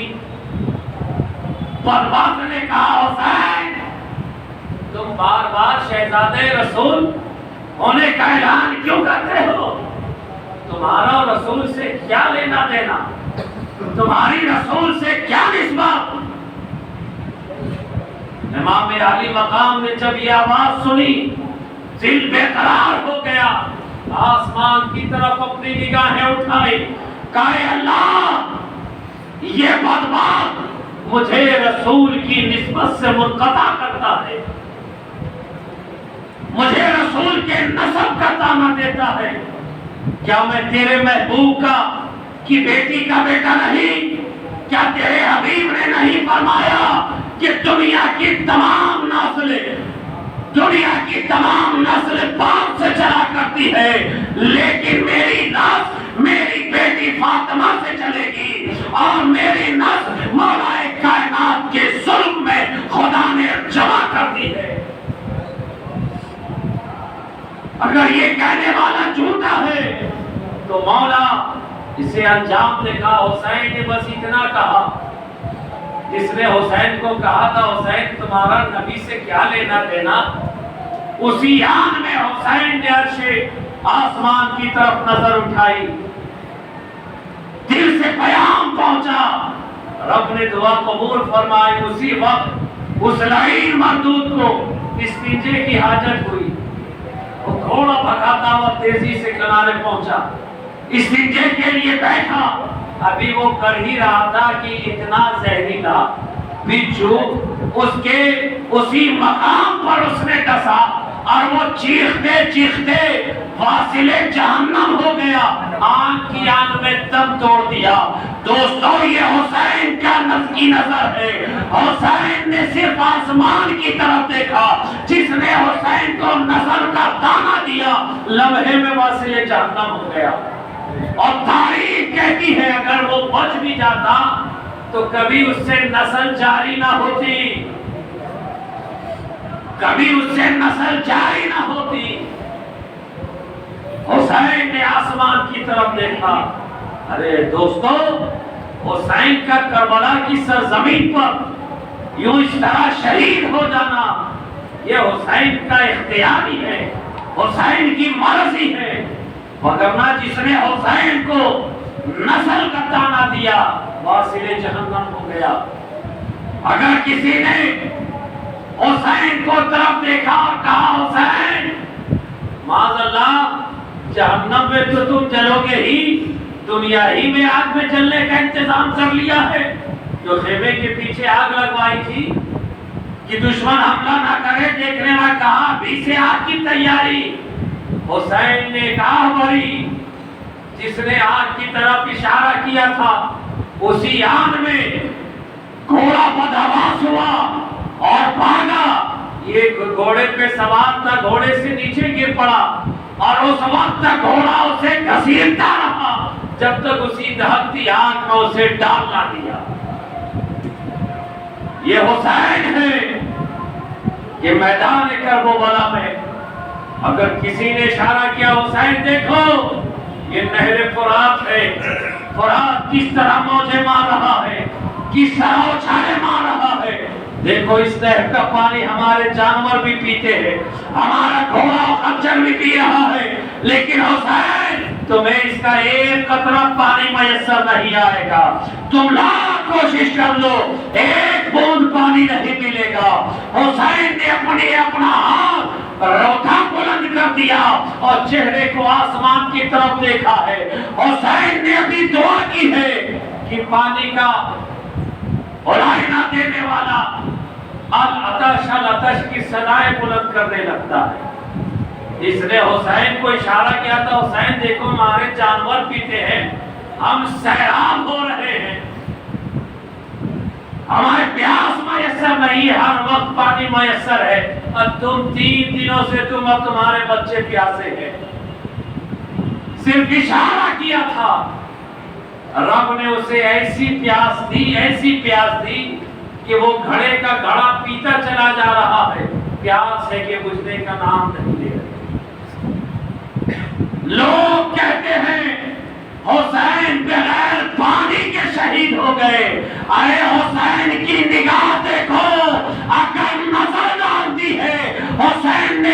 بدبخت نے کہا حسین تم بار بار شہزادے رسول ہونے کا اعلان کیوں کرتے ہو؟ تمہارا رسول سے کیا لینا دینا؟ تمہاری رسول سے کیا نسبت؟ امام عالی مقام نے جب یہ آواز سنی دل بے قرار ہو گیا، آسمان کی طرف اپنی نگاہیں اٹھائی، کہا اے اللہ یہ بدبخت مجھے رسول کی نسبت سے منقطع کرتا ہے، مجھے رسول کے نسب کا تانا دیتا ہے۔ کیا میں تیرے محبوب کی بیٹی کا بیٹا نہیں؟ کیا تیرے حبیب نے نہیں فرمایا کہ دنیا کی تمام نسل باپ سے چلا کرتی ہے لیکن میری نسل میری بیٹی فاطمہ سے چلے گی؟ اور میری نسل مولا کائنات کے ظلم میں خدا نے جمع کر دی ہے۔ اگر یہ کہنے والا جھوٹا ہے تو مولا اسے انجام دیکھا۔ حسین نے بس اتنا کہا، جس نے حسین کو کہا تھا حسین تمہارا نبی سے کیا لینا دینا، اسی آن میں حسین نے عرش آسمان کی طرف نظر اٹھائی، دل سے پیام پہنچا، رب نے دعا قبول فرمائی۔ اسی وقت اس لعین مردود کو استنجے کی حاجت ہوئی، وہ تھوڑا بھگاتا ہوا تیزی سے کنارے پہنچا، استنجے کے لیے بیٹھا۔ ابھی وہ کر ہی رہا تھا کہ اتنا زہریلا بچھو اس کے اسی مقام پر اس نے ڈسا اور وہ چیختے چیختے واصل جہنم ہو گیا، آنکھ کی آنکھ میں دم توڑ دیا۔ دوستو یہ حسین کا کی نظر ہے۔ حسین نے صرف آسمان کی طرف دیکھا، جس نے حسین کو نظر کا دانہ دیا لمحے میں واصل جہنم ہو گیا۔ اور تاریخ کہتی ہے اگر وہ بچ بھی جاتا تو کبھی اس سے نسل جاری نہ ہوتی، کبھی اس سے نسل جاری نہ ہوتی۔ حسین نے آسمان کی طرف دیکھا۔ ارے دوستو، حسین کا کربلا کی سرزمین پر یوں اس طرح شہید ہو جانا یہ حسین کا اختیاری ہے، حسین کی مرضی ہے، وگرنہ جس نے حسین کو نسل کا تانا دیا واصل جہنم ہو گیا۔ اگر کسی نے حسین کو طرف دیکھا اور کہا حسین معاذ اللہ جہنم میں تو تم جلو گے ہی، دنیا ہی میں آگ میں جلنے کا انتظام کر لیا ہے، جو خیمے کے پیچھے آگ لگوائی تھی کہ دشمن حملہ نہ کرے، دیکھنے میں کہا ابھی سے آگ کی تیاری۔ حسین نے کہا بری، جس نے آگ کی طرف اشارہ کیا تھا اسی آن میں گھوڑا بدحواس ہوا اور بھاگا۔ یہ گھوڑے پہ سوار تھا، گھوڑے سے نیچے گر پڑا اور اس وقت تک گھوڑا اسے گھسیٹتا رہا جب تک اسی دہکتی آگ میں اسے ڈال نہ دیا۔ یہ حسین ہے کہ میدان کربلا میں اگر کسی نے اشارہ کیا حسین دیکھو یہ نہر فرات ہے، فرات کس طرح موجیں مار رہا ہے، کس طرح اچھالے مار رہا ہے، دیکھو اس نہر کا پانی ہمارے جانور بھی پیتے ہیں، ہمارا گھوڑا اور خچر بھی پی رہا ہے، لیکن حسین تمہیں اس کا ایک قطرہ پانی میسر نہیں آئے گا، تم لاکھ کوشش کر لو ایک بوند پانی نہیں ملے گا۔ حسین نے اپنا ہاتھ روکھا بلند کر دیا اور چہرے کو آسمان کی طرف دیکھا ہے۔ حسین نے ابھی دعا کی ہے کہ پانی کا نہ دینے والا العطش العطش کی صدائیں بلند کرنے لگتا ہے۔ اس نے حسین کو اشارہ کیا تھا حسین دیکھو ہمارے جانور پیتے ہیں، ہم سیراب ہو رہے ہیں، ہمارے پیاس میسر نہیں، ہر وقت پانی میسر ہے، اب تم 3 دنوں سے تم اور تمہارے بچے پیاسے ہیں۔ صرف اشارہ کیا تھا، رب نے اسے ایسی پیاس دی کہ وہ گھڑے کا گھڑا پیتا چلا جا رہا ہے، پیاس ہے کہ بجھنے کا نام نہیں لے رہے۔ لوگ کہتے ہیں حسین بغیر پانی کے شہید ہو گئے، ارے حسین کی نگاہ دیکھو، اگر نظر ڈالتی ہے حسین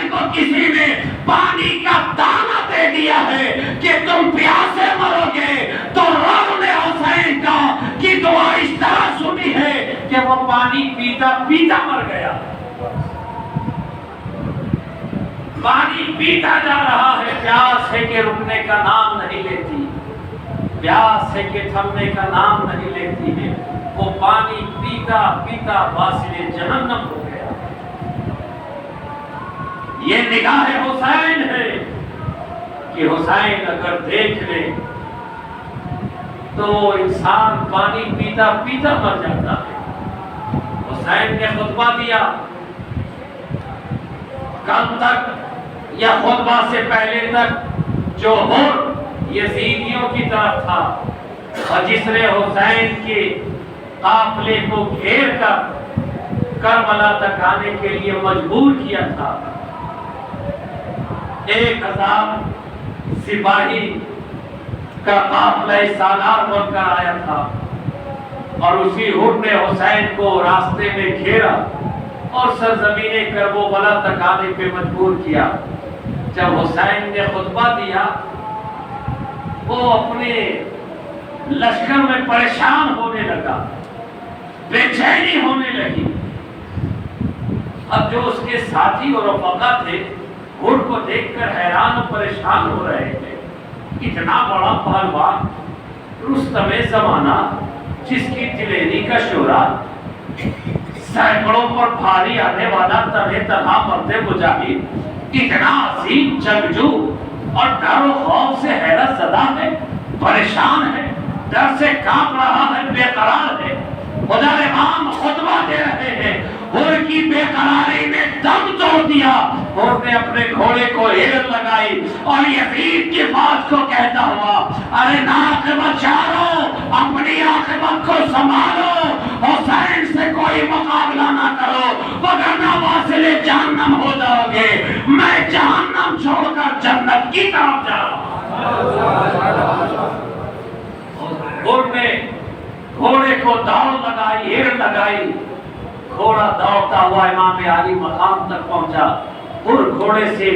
کو کسی نے پانی کا دانہ دے دیا ہے کہ تم پیاسے مرو گے، تو رب نے حسین کی دعا اس طرح سنی ہے کہ وہ پانی پیتا پیتا مر گیا۔ پانی پیتا جا رہا ہے، پیاس ہے کہ رکنے کا نام نہیں لیتی، پیاس ہے کہ تھمنے کا نام نہیں لیتی ہے، وہ پانی پیتا پیتا واصل جہنم ہو گیا۔ یہ نگاہ حسین ہے کہ حسین اگر دیکھ لے تو انسان پانی پیتا پیتا مر جاتا ہے۔ حسین نے خطبہ دیا، کل تک یا خطبہ سے پہلے تک جوہر یزیدیوں کی طرف تھا، اور جس نے حسین کے قافلے کو گھیر کر کربلا تک آنے کے لیے مجبور کیا تھا. 1000 سپاہی کا قافلہ سالار بن کر آیا تھا اور اسی ہر نے حسین کو راستے میں گھیرا اور سرزمین کربلا تک آنے پہ مجبور کیا. جب حسین نے خطبہ دیا وہ اپنے لشکر میں پریشان ہونے لگا, بے چینی ہونے لگی. اب جو اس کے ساتھی اور رفقا تھے ہر کو دیکھ کر حیران و پریشان ہو رہے تھے. اتنا بڑا پہلوان رستم زمانہ جس کی دلیری کا شورا سینکڑوں پر بھاری آنے والا تنہا مرد مجاہد, اتنا عظیم جنگجو اور ڈر و خوف سے حیرت زدہ ہے, پریشان ہے, ڈر سے کانپ رہا ہے, بے قرار ہے. ادھر امام خطبہ دے رہے ہیں, ہر کی بے قراری نے دم توڑ دیا. ہر نے اپنے گھوڑے کو ہیل لگائی اور یزید کی فوج کو کہتا ہوا, ارے ناقبت چارو, اپنی عاقبت کو سنبھالو, حسین سے کوئی مقابلہ نہ کرو وگرنہ واصل جہنم ہو جاؤ گے. میں جہنم چھوڑ کر جنت کی طرف جا رہا ہوں. ہر نے گھوڑے کو دوڑ لگائی, ہیل لگائی. گھوڑا دوڑتا ہوا امام علی مقام تک پہنچا. ہر گھوڑے سے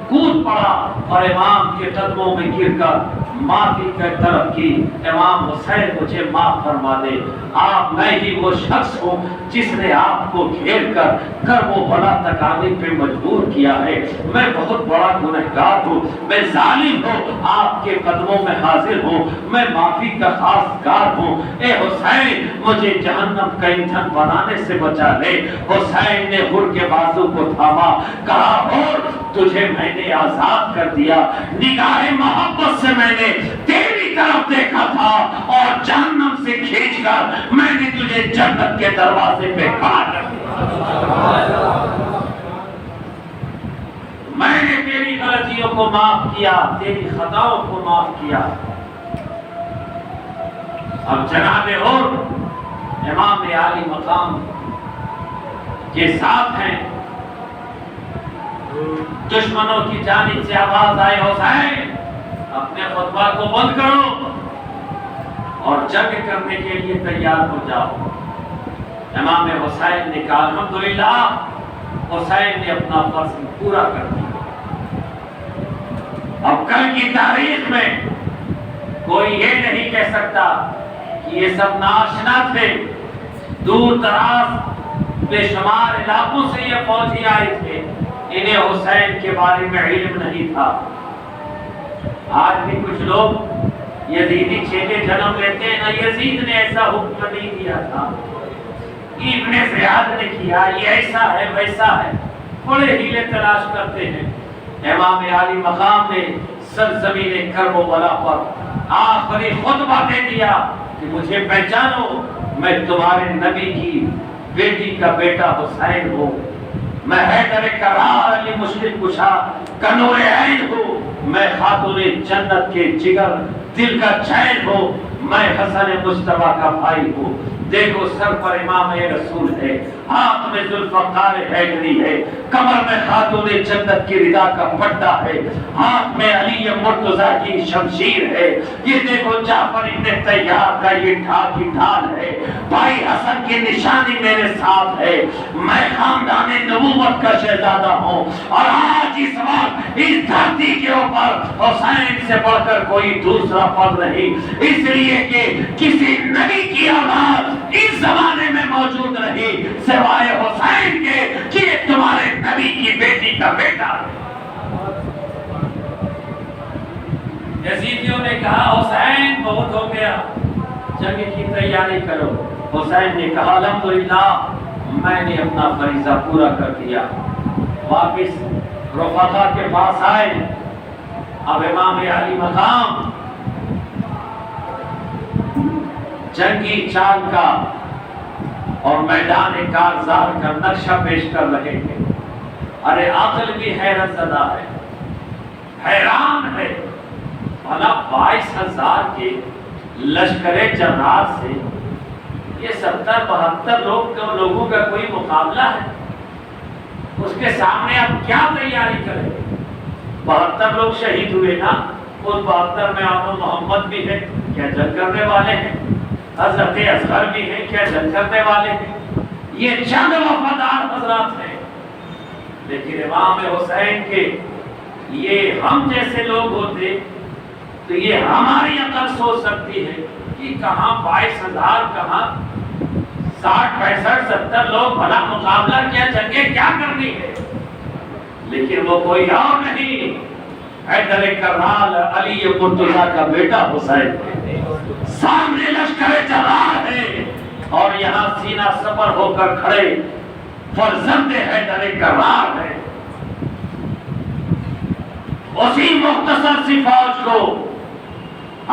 کود پڑا اور امام کے قدموں میں گر کر معافی کی طلب کی, امام حسین مجھے معاف فرما دے, آپ میں ہی وہ شخص ہوں جس نے آپ کو گھیر کر کربلا تک آنے پہ مجبور کیا ہے. میں بہت بڑا گنہگار ہوں, میں ظالم ہوں, آپ کے قدموں میں حاضر ہوں, میں معافی کا خواستگار ہوں. اے حسین مجھے جہنم کا ایندھن بنانے سے بچا لے. حسین نے ہر کے بازو کو تھاما, کہا ہر تجھے میں نے آزاد کر دیا, نگاہ محبت سے میں نے تیری طرف دیکھا تھا اور جہنم سے کھینچ کر میں نے تجھے جنت کے دروازے پہ کھڑا کر دیا. میں نے تیری غلطیوں کو معاف کیا, تیری خطاؤں کو معاف کیا. اب جناب اور امام عالی مقام کے ساتھ ہیں. دشمنوں کی جانب سے آواز آئے, حسین اپنے خطبہ کو بند کرو اور جنگ کرنے کے لیے تیار ہو جاؤ. امام حسین نے کہا الحمدللہ, حسین نے اپنا فرض پورا کر دیا. اب کل کی تاریخ میں کوئی یہ نہیں کہہ سکتا کہ یہ سب ناشنا تھے, دور دراز بے شمار علاقوں سے یہ فوجی آئے تھے, انہیں حسین کے بارے میں علم نہیں تھا. آج بھی کچھ لوگ یزیدی چھیلے جنم لیتے ہیں, نہ یزید نے ایسا حکم نہیں دیا تھا, ابن زیاد نے کیا, یہ ایسا ہے ویسا ہے, بڑے ہیلے تلاش کرتے ہیں. امام عالی مقام نے سرزمین کربلا پر آخری خطبہ دے دیا کہ مجھے پہچانو, میں تمہارے نبی کی بیٹی کا بیٹا حسین ہوں, میں حیدر کرار علی مشکل کشا کنور عین ہوں, میں خاتون جنت کے جگر دل کا چین ہوں, میں حسن مصطفیٰ کا بھائی ہوں. دیکھو سر پر امام رسول ہے, ہاتھ میں ذوالفقار حیدری ہے, کمر میں خاتون جنت کی ردا کا پٹا ہے, ہاتھ میں علی مرتضیٰ کی شمشیر ہے. یہ دیکھو جعفر ابن طیار کا یہ ڈھال ہے, بھائی حسن کی نشانی میرے ساتھ ہے. میں خاندان نبوت کا شہزادہ ہوں اور آج اس وقت اس دھرتی کے اوپر حسین سے بڑھ کر کوئی دوسرا فرد نہیں, اس لیے کہ کسی نبی کی اولاد اس زمانے میں موجود رہی سوائے حسین کے کہ یہ تمہارے نبی کی بیٹی کا بیٹا ہے. یزیدیوں نے کہا حسین بہت ہو گیا, جنگ کی تیاری کرو. حسین نے کہا الحمدللہ میں نے اپنا فریضہ پورا کر دیا. واپس رفقا کے پاس آئے. اب امام علی مقام جنگی چال کا اور میدان کارزار کا نقشہ پیش کر رہے ہیں. ارے عقل بھی حیرت زدہ ہے, حیران ہے. بھلا 22,000 کے لشکر جرار سے یہ 70-72 لوگوں کا کوئی مقابلہ ہے؟ اس کے سامنے آپ کیا تیاری کریں؟ 72 لوگ شہید ہوئے نا، ان 72 میں آمن محمد بھی ہے، کیا جنگ کرنے والے ہیں؟ حضرت اصغر بھی ہیں، کیا جنگ کرنے والے ہیں؟ یہ چند وفادار حضرات ہیں، لیکن امام حسین کے یہ ہم جیسے لوگ ہوتے تو یہ ہماری عقل سوچ سکتی ہے کہ کہاں 22,000 کہاں 60-65-70 لوگ بھلا مقابلہ کیا، جنگیں کیا کرنی ہے؟ لیکن وہ کوئی اور نہیں، حیدر کررال علی مرتضیٰ کا بیٹا حسین سامنے لشکر جرار ہے اور یہاں سینہ سپر ہو کر کھڑے فرزند حیدر کررال ہے۔ اسی مختصر سی فوج کو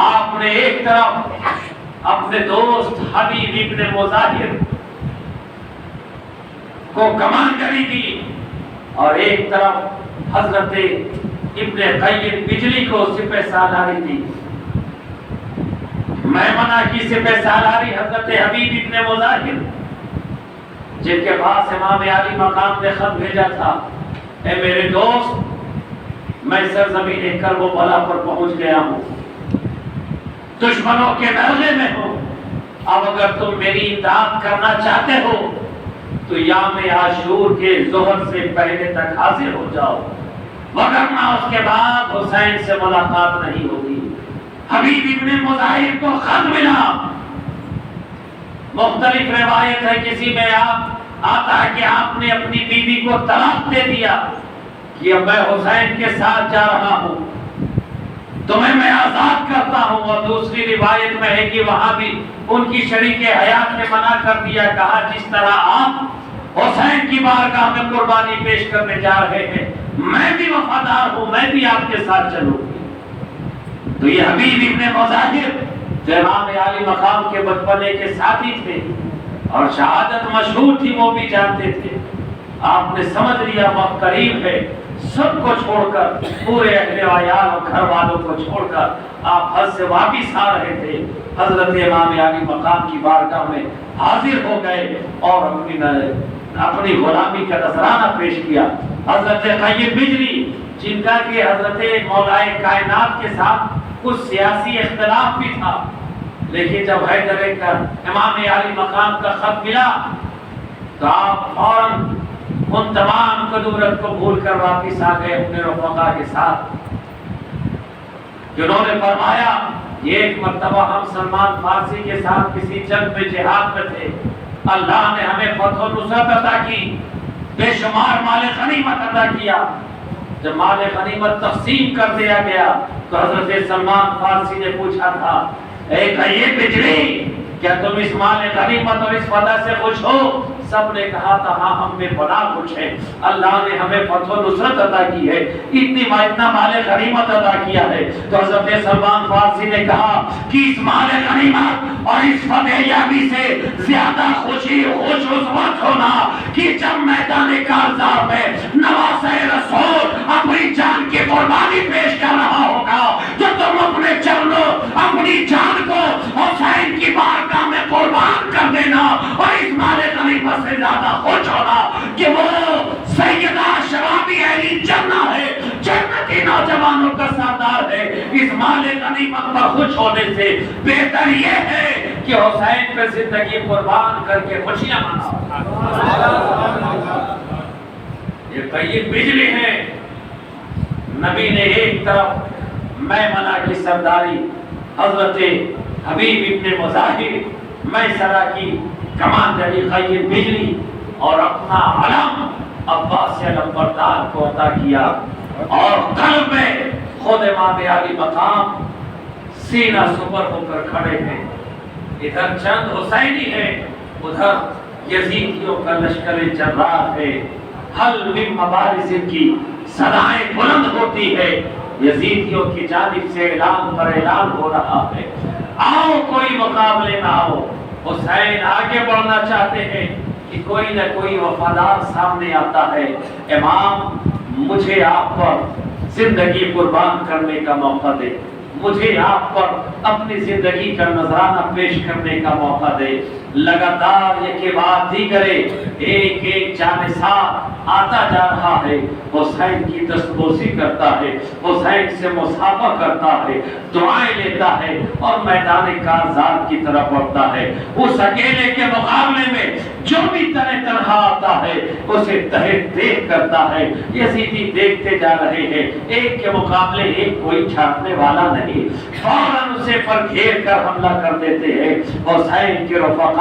آپ نے ایک طرف اپنے دوست حبیب ابن مظاہر کو کمانڈری دی اور ایک طرف حضرت ابن قیم بجلی کو سپہ سالاری دی۔ میمنہ کی سپہ سالاری حضرت حبیب ابن مظاہر، جن کے پاس امام علی مقام نے خط بھیجا تھا، اے میرے دوست، میں سرزمین کربلا پر پہنچ گیا ہوں، دشمنوں کے نرغے میں ہوں، اب اگر تم میری امداد کرنا چاہتے ہو تو یوم عاشور کے ظہر سے پہلے تک حاضر ہو جاؤ، وگرنہ اس کے بعد حسین سے ملاقات نہیں ہوگی۔ حبیب ابن مظاہر کو خط ملا، مختلف روایت ہے، کسی میں آتا ہے کہ آپ نے اپنی بیوی کو طلاق دے دیا کہ اب میں حسین کے ساتھ جا رہا ہوں، تمہیں میں آزاد کرتا ہوں، اور دوسری روایت میں ہے کہ وہاں بھی ان کی شریک حیات نے منع کر دیا، کہا جس طرح آپ حسین کی بارگاہ میں قربانی پیش کرنے جا رہے ہیں، میں بھی وفادار ہوں، میں بھی آپ کے ساتھ چلوں گی۔ تو یہ حبیب ابن مظاہر جو امام علی مقام کے بچپنے کے ساتھی تھے اور شہادت مشہور تھی، وہ بھی جانتے تھے۔ آپ نے سمجھ لیا وقت قریب ہے، سب کو چھوڑ کر، پورے اہل و عیال اور گھر والوں کو چھوڑ کر آپ حج سے واپس آ رہے تھے، حضرت امام علی مقام کی بارگاہ میں حاضر ہو گئے اور اپنی غلامی کا نذرانہ پیش کیا۔ حضرت قیم بجلی، جن کا کہ حضرت مولائے کائنات کے ساتھ کچھ سیاسی اختلاف بھی تھا، لیکن جب حیدر کا امام علی مقام کا خط ملا تو آپ فوراً ان تمام قدورت کو بھول کر واپس آ گئے اپنے رفقا کے ساتھ، جنہوں نے فرمایا یہ ایک مرتبہ ہم سلمان فارسی کے ساتھ کسی جنگ میں جہاد میں تھے، اللہ نے ہمیں فتح و نصرت عطا کی، بے شمار مال غنیمت عطا کیا۔ جب مال غنیمت تقسیم کر دیا گیا تو حضرت سلمان فارسی نے پوچھا تھا، اے قیم بجلی، کیا تم اس مال غنیمت اور اس فتح سے خوش ہو؟ سب نے کہا تھا ہاں، ہم میں بڑا خوش ہے، اللہ نے ہمیں فتح و نصرت عطا کی ہے، اتنا مال غنیمت عطا کیا ہے۔ تو حضرت سلمان فارسی نے کہا کہ اس مال غنیمت اور اس فتح یابی سے زیادہ خوشی خوش اس وقت ہونا کہ جب میدان کارزار میں نواسہ رسول اپنی جان کی قربانی پیش کر رہا ہوگا، تو تم اپنے چرنوں، اپنی جان کو حسین کی بارگاہ میں قربان کر دینا اور اس مال غنیمت سے زیادہ خوش ہونا کہ وہ سیدہ شرابی اہل جنہ ہے، جنتی نوجوانوں کا سردار ہے۔ اس مال غنیمت پر خوش ہونے سے بہتر یہ ہے کہ حسین پہ زندگی قربان کر کے خوشیاں مناؤ۔ یہ قیم بجلی ہے، نبی نے ایک طرف میمنہ کی سرداری حضرت حبیب ابن مظاہر، میسرہ کی کمانڈری قیم بجلی اور اپنا علم عباس علمبردار کو عطا کیا، اور قلب میں خود امام علی مقام سینہ سپر ہو کر کھڑے ہیں۔ ادھر چند حسینی ہے، ادھر یزیدیوں کا لشکر جرار ہے، حل من مبارز کی صدائیں بلند ہوتی ہے، یزیدیوں کی جانب سے اعلان پر اعلان ہو رہا ہے، آؤ کوئی مقابلے میں آؤ۔ حسین آگے بڑھنا چاہتے ہیں کہ کوئی نہ کوئی وفادار سامنے آتا ہے، امام مجھے آپ پر زندگی قربان کرنے کا موقع دے، مجھے آپ پر اپنی زندگی کا نذرانہ پیش کرنے کا موقع دے۔ لگاتار یہ کے بعد دیگرے ایک ایک جانثار آتا جا رہا ہے، حسین کی دستبوسی کرتا ہے، حسین سے مصافحہ کرتا ہے، دعائیں لیتا ہے اور میدان کارزار کی طرف بڑھتا ہے۔ اس اکیلے کے مقابلے میں جو بھی تنہا آتا ہے اسے تحت دیکھ کرتا ہے۔ یزیدی دیکھتے جا رہے ہیں، ایک کے مقابلے ایک کوئی چھاٹنے والا نہیں، فوراً اسے پر گھیر کر حملہ کر دیتے ہیں۔ حسین کے رفقا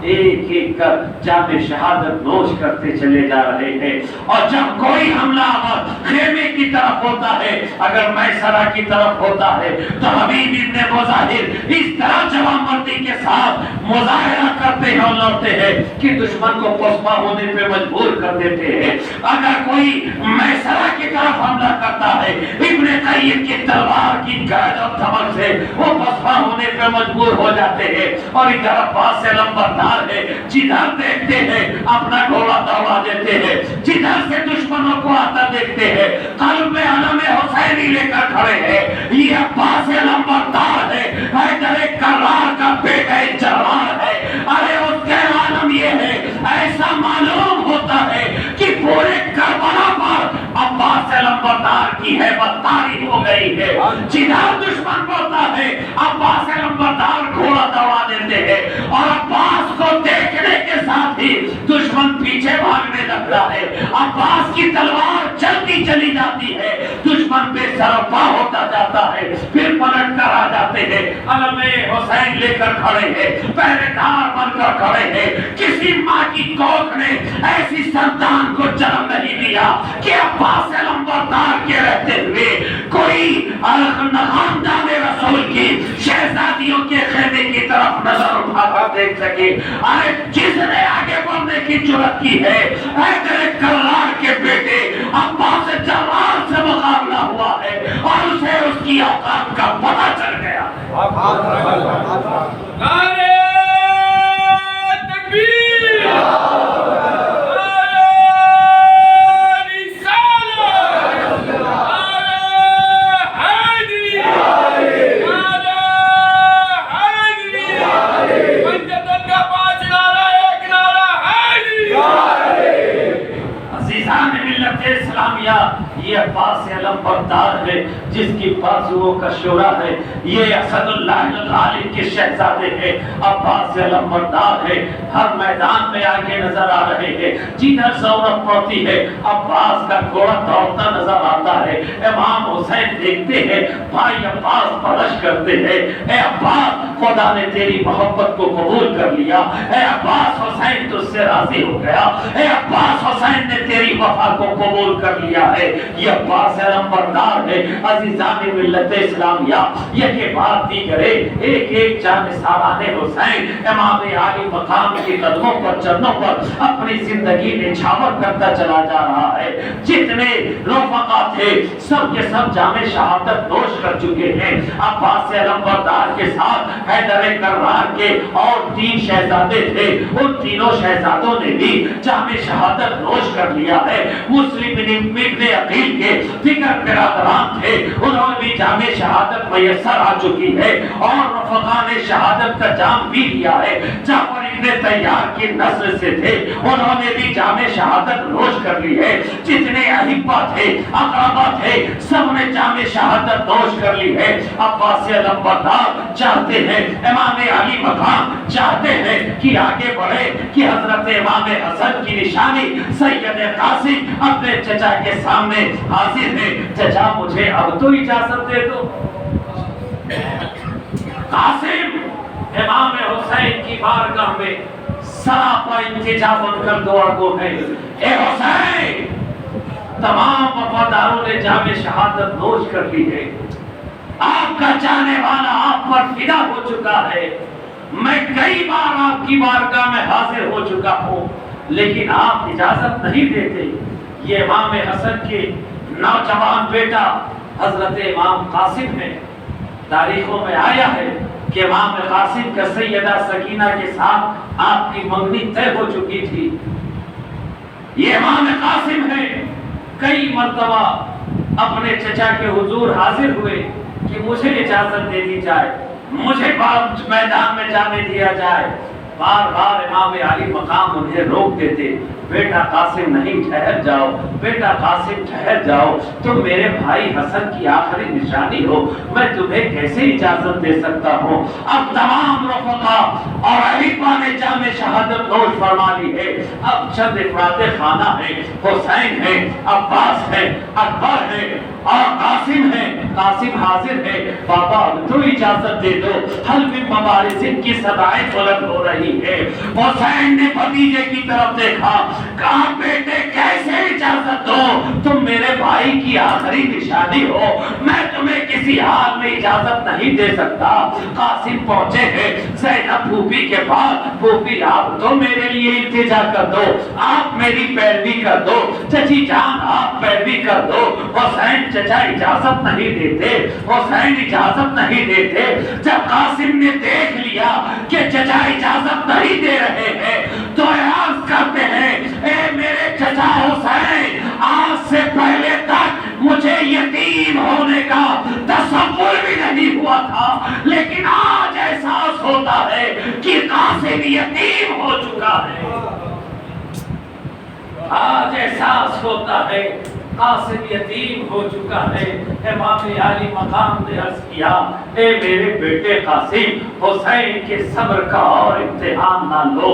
ایک ایک کر جام شہادت نوش کرتے چلے جا رہے ہیں، اور جب کوئی حملہ آور خیمے کی طرف ہوتا ہے، اگر میسرہ کی طرف ہوتا ہے تو حبیب ابن مظاہر اس طرح جوان مردی کے ساتھ مظاہرہ کرتے ہیں اور لڑتے ہیں کہ دشمن کو پسپا ہونے پہ مجبور کر دیتے ہیں۔ اگر کوئی میسرہ کی طرف حملہ کرتا ہے، ابن قیم کی تلوار کی گرد اور دھمک سے وہ پسپا ہونے پہ مجبور ہو جاتے ہیں، اور ادھر عباس سے لمبردار ہے، جدھر دیکھتے ہیں اپنا گھوڑا دوڑا دیتے ہیں، جدھر سے دشمنوں کو آتا دیکھتے ہیں قلب علم حسینی لے کر کھڑے ہیں۔ یہ عباس سے لمبردار ہے، حیدر کرار کا بیٹا جوان ہے۔ ارے اس کے عالم یہ ہے، ایسا معلوم ہوتا ہے کہ پورے کربلا پر عباس سے لمبردار کی ہیبت طاری ہو گئی ہے۔ جدھر دشمن بولتا ہے عباس سے لمبردار گھوڑا دوڑا دیتے ہیں، اور عباس کو دیکھنے کے ساتھ ہی دشمن پیچھے بھاگنے لگتا ہے۔ عباس کی تلوار چلتی چلی جاتی ہے، دشمن بے سرپا ہوتا جاتا ہے، پھر پلٹ کر آ جاتے ہیں، علم حسین لے کر کھڑے ہیں، پہرے دار بن کر کھڑے ہیں۔ کسی ماں کی کوکھ نے ایسی سنتان کو جنم نہیں دیا کہ عباس سے لمبردار کے رہتے ہوئے کوئی خاندان رسول کی شہزادیوں کے خیمے کی طرف نظر اٹھا کر دیکھ سکے۔ ارے جس نے آگے بڑھنے کی جرأت کی ہے، حیدر کرار کے بیٹے عباس جوان سے مقابلہ ہوا ہے، اور اسے اس کی اوقات کا پتہ چل گیا۔ نعرہ تکبیر، یہ عباس علمبردار ہے جس کی بازوؤں کا شورا ہے، یہ اسد اللہ الغالب کے شہزادے ہیں، عباس علمبردار ہے، ہر میدان میں آگے نظر آ رہے ہیں، جدھر ضرورت پڑتی ہے عباس کا گھوڑا دوڑتا نظر آتا ہے۔ امام حسین دیکھتے ہیں، بھائی عباس پرش کرتے ہیں، اے عباس خدا نے تیری محبت کو قبول کر لیا، اے عباس حسین تجھ سے راضی ہو گیا، اے عباس حسین نے تیری وفا کو قبول کر لیا ہے۔ یہ عباس علمبردار ہے۔ عزیزان ملت اسلامیہ، یہ کے بعد دیگرے ایک ایک جانثاران حسین امام عالی مقام کے قدموں پر چرنوں پر اپنی زندگی نچھاور کرتا چلا جا رہا ہے۔ جتنے رفقا تھے سب کے سب جام شہادت نوش کر چکے ہیں۔ عباس علمبردار کے ساتھ حیدر کرار کے اور 3 شہزادے تھے، ان تینوں شہزادوں نے بھی جام شہادت نوش کر لیا ہے۔ مسلم ابن عقیل کے فکر برادران تھے، انہوں نے بھی جام شہادت میسر آ چکی ہے، اور رفقا نے شہادت کا جام بھی لیا ہے۔ جعفر ابن طیار کی نسل سے تھے، انہوں نے بھی جام شہادت نوش کر لی ہے۔ جتنے احبا تھے، اقربا تھے، سب نے جام شہادت نوش کر لی ہے۔ عباس علمبردار چاہتے ہیں، امام علی مقام چاہتے ہیں کہ آگے بڑھے، کہ حضرت امام حسن کی نشانی سید قاسم اپنے چچا کے سامنے حاضر ہے۔ چچا مجھے اب تو اجازت دے دو۔ قاسم امام حسین کی بارگاہ میں سراپا التجا بن کر دعا گو ہے، اے حسین تمام وفاداروں نے جام شہادت نوش کر لی ہے، آپ کا چاہنے والا آپ پر فدا ہو چکا ہے، میں کئی بار آپ کی بارگاہ میں حاضر ہو چکا ہوں، لیکن آپ اجازت نہیں دیتے۔ یہ امام حسن کے نوجوان بیٹا حضرت امام قاسم ہے۔ تاریخوں میں آیا ہے کہ امام قاسم کا سیدہ سکینہ کے ساتھ آپ کی منگنی طے ہو چکی تھی۔ یہ امام قاسم ہے، کئی مرتبہ اپنے چچا کے حضور حاضر ہوئے کہ کہ مجھے اجازت دے دی جائے، مجھے میدان میں جانے دیا جائے۔ بار بار امام علی مقام انہیں روک دیتے، بیٹا قاسم نہیں، ٹھہر جاؤ، بیٹا قاسم ٹھہر جاؤ، تم میرے بھائی حسن کی آخری نشانی ہو، میں تمہیں کیسے اجازت دے سکتا ہوں؟ اب تمام رفقا اور احبا نے جامع شہادت نوش فرما لی ہے۔ اب چند افراد خانہ ہیں، حسین ہے، عباس ہے، اکبر ہے اور قاسم ہے۔ قاسم حاضر ہے، بابا تو اجازت دے دو، حلف مبارزین کی صدائیں بلند ہو رہی ہے۔ حسین نے بھتیجے کی طرف دیکھا، کہا بیٹے کیسے اجازت دو، تم میرے بھائی کی آخری نشانی ہو، میں تمہیں کسی حال میں اجازت نہیں دے سکتا۔ قاسم پہنچے ہیں زینب پھوپھی کے پاس، پھوپھی آپ تو میرے لیے التجا کر دو، آپ میری پیروی کر دو، چچی جان آپ پیروی کر دو۔ حسین چچا اجازت نہیں دیتے، حسین اجازت نہیں دیتے۔ جب قاسم نے دیکھ لیا کہ چچا اجازت نہیں دے رہے ہیں تو عرض کرتے ہیں، اے میرے چچا حسین، آج سے پہلے تک مجھے یتیم ہونے کا تصور بھی نہیں ہوا تھا، لیکن آج احساس ہوتا ہے کہ قاسم یتیم ہو چکا ہے۔ آج احساس ہوتا ہے قاسم یتیم ہو چکا ہے۔ امام علی مقام نے عرض کیا، اے میرے بیٹے قاسم، حسین کے صبر کا اور امتحان نہ لو،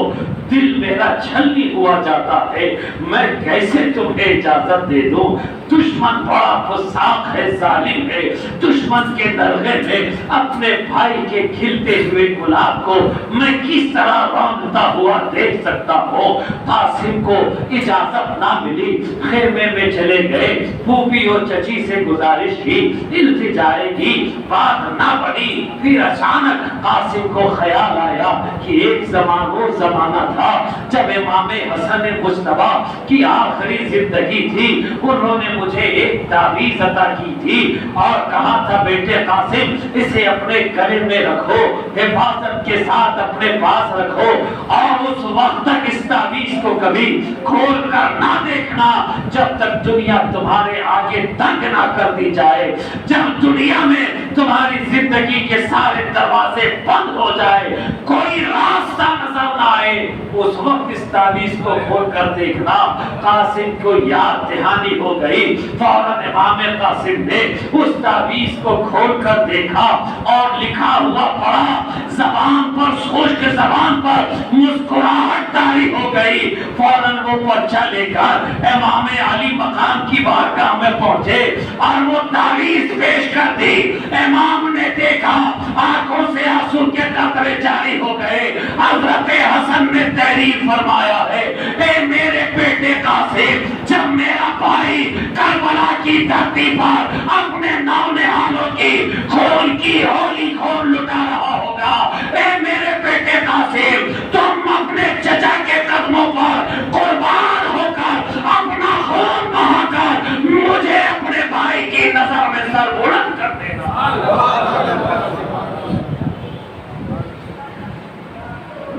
دل میرا چھلنی ہوا جاتا ہے، میں کیسے تمہیں اجازت دے دوں؟ دشمن بڑا فساق ہے، ظالم ہے، دشمن کے درگے میں اپنے بھائی کے کھلتے ہوئے گلاب کو میں کس طرح رونقتا ہوا دیکھ سکتا ہوں؟ قاسم کو اجازت نہ ملی، خیمے میں چلے گئے، پھوپھی اور چچی سے گزارش کی، التجائے کی، بات نہ بنی۔ پھر اچانک قاسم کو خیال آیا کہ ایک وہ زمانہ تھا جب امام حسن مجتبی کی آخری زندگی تھی، انہوں نے مجھے ایک تعویذ عطا کی تھی اور کہا تھا بیٹے قاسم اسے اپنے گلے میں رکھو، حفاظت کے ساتھ اپنے پاس رکھو اور اس وقت تک اس تعویذ کو کبھی کھول کر نہ دیکھنا جب تک دنیا تمہارے آگے تنگ نہ کر دی جائے، جب دنیا میں تمہاری زندگی کے سارے دروازے بند ہو جائے، کوئی راستہ نظر نہ آئے، اس وقت اس تعویذ کو کھول کر دیکھنا۔ قاسم کو یاد دہانی ہو گئی، فوراً امام قاسم نے اس تعویذ کو کھول کر دیکھا اور لکھا ہوا پڑھا، زبان پر خشک زبان پر مسکراہٹ طاری ہو گئی۔ فوراً وہ پرچہ لے کر امام علی مقام کی بارگاہ میں پہنچے اور وہ تعویذ پیش کر دی۔ امام نے دیکھا، آنکھوں سے آنسو کے قطرے جاری ہو گئے۔ حضرت حسن نے تحریر فرمایا ہے، اے میرے بیٹے قاسم، جب میرا بھائی کربلا کی دھرتی پر اپنے نونہالوں کی خون کی ہولی خون لٹا رہا ہوگا، اے میرے بیٹے قاسم تم اپنے چچا کے قدموں پر قربان ہو کر اپنا خون بہا کر مجھے اپنے بھائی کی نظر میں سر بلند کر دینا۔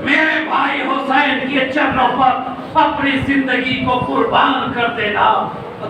میرے بھائی حسین کے چرنوں پر اپنی زندگی کو قربان کر دینا،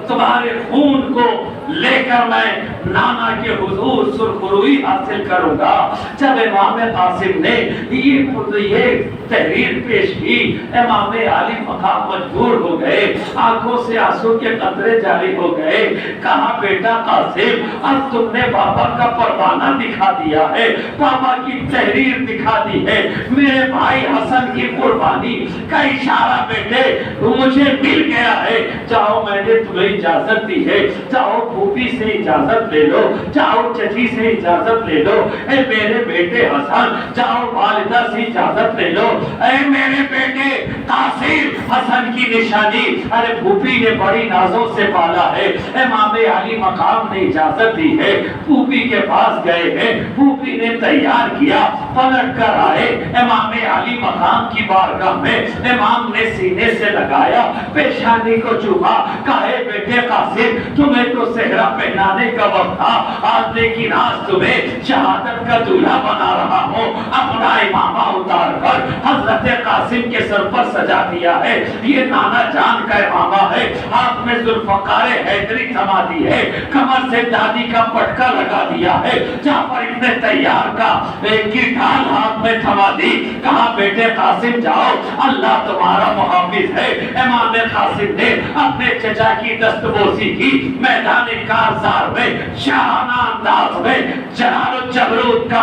تمہارے خون کو لے کر میں نانا کے حضور سرخروئی حاصل کروں گا۔ جب امام قاسم نے یہ تحریر پیش کی، امام علی مقام مجبور ہو گئے، آنکھوں سے آنسو کے قطرے جاری ہو گئے۔ کہا بیٹا قاسم، اب تم نے بابا کا پروانہ دکھا دیا ہے، بابا کی تحریر دکھا دی ہے، میرے بھائی حسن کی قربانی کا اشارہ بیٹے مجھے مل گیا ہے، جاؤ میں نے تمہیں اجازت دی ہے، جاؤ پھوپھی سے اجازت لے لو، جاؤ چچی سے اجازت لے لو، اے میرے بیٹے حسن جاؤ والدہ سے اجازت لے لو، اے میرے بیٹے قاسم حسن کی نشانی، ارے پھوپھی نے بڑی نازوں سے پالا ہے، امام علی مقام نے اجازت دی ہے، پھوپھی کے پاس گئے ہیں، پھوپھی نے تیار کیا، پلٹ کر آئے امام علی مقام کی بارگاہ میں، امام نے سینے سے لگایا، پیشانی کو چوما، کہے بیٹے قاسم تمہیں تو صحرا پہنانے کا وقت تھا آج، لیکن آج تمہیں شہادت کا دولہا بنا رہا ہوں۔ اپنا امامہ اتار کر حضرت قاسم کے سر پر سجا دیا ہے، یہ نانا جان کا امامہ ہے، ہاتھ میں ذوالفقار حیدری تھما دی ہے، کمر سے دادی کا پٹکا لگا دیا ہے، جعفر ابن طیار کا کی ڈھال ہاتھ میں تھما دی، کہا بیٹے قاسم جاؤ اللہ تمہارا محافظ ہے۔ امام قاسم نے اپنے چچا کی دست بوسی کی، میدان کارزار میں شاہانہ انداز میں جلال و جبروت کا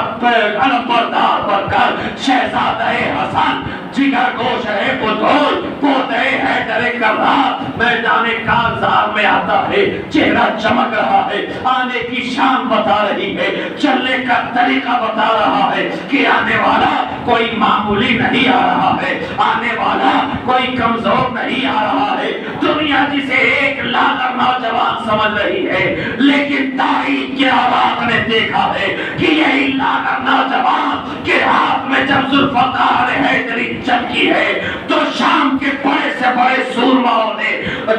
علم بردار بن کر شہزادہ حسن جگر گوش ہے بطول پوتے حیدر کرار میدان کارزار میں آتا ہے، چہرہ چمک رہا ہے، آنے کی شان بتا رہی ہے، چلنے کا طریقہ بتا رہا ہے کہ آنے والا کوئی معمولی نہیں آ رہا ہے، آنے والا کوئی کمزور نہیں آ رہا ہے۔ دنیا جسے ایک لاغر نوجوان سمجھ رہی ہے، لیکن تاریخ کے آواز نے دیکھا ہے کہ یہی لاغر نوجوان کے ہاتھ میں جب ذوالفقار حیدری چمکی ہے تو شام کے بڑے سے بڑے سورماؤں نے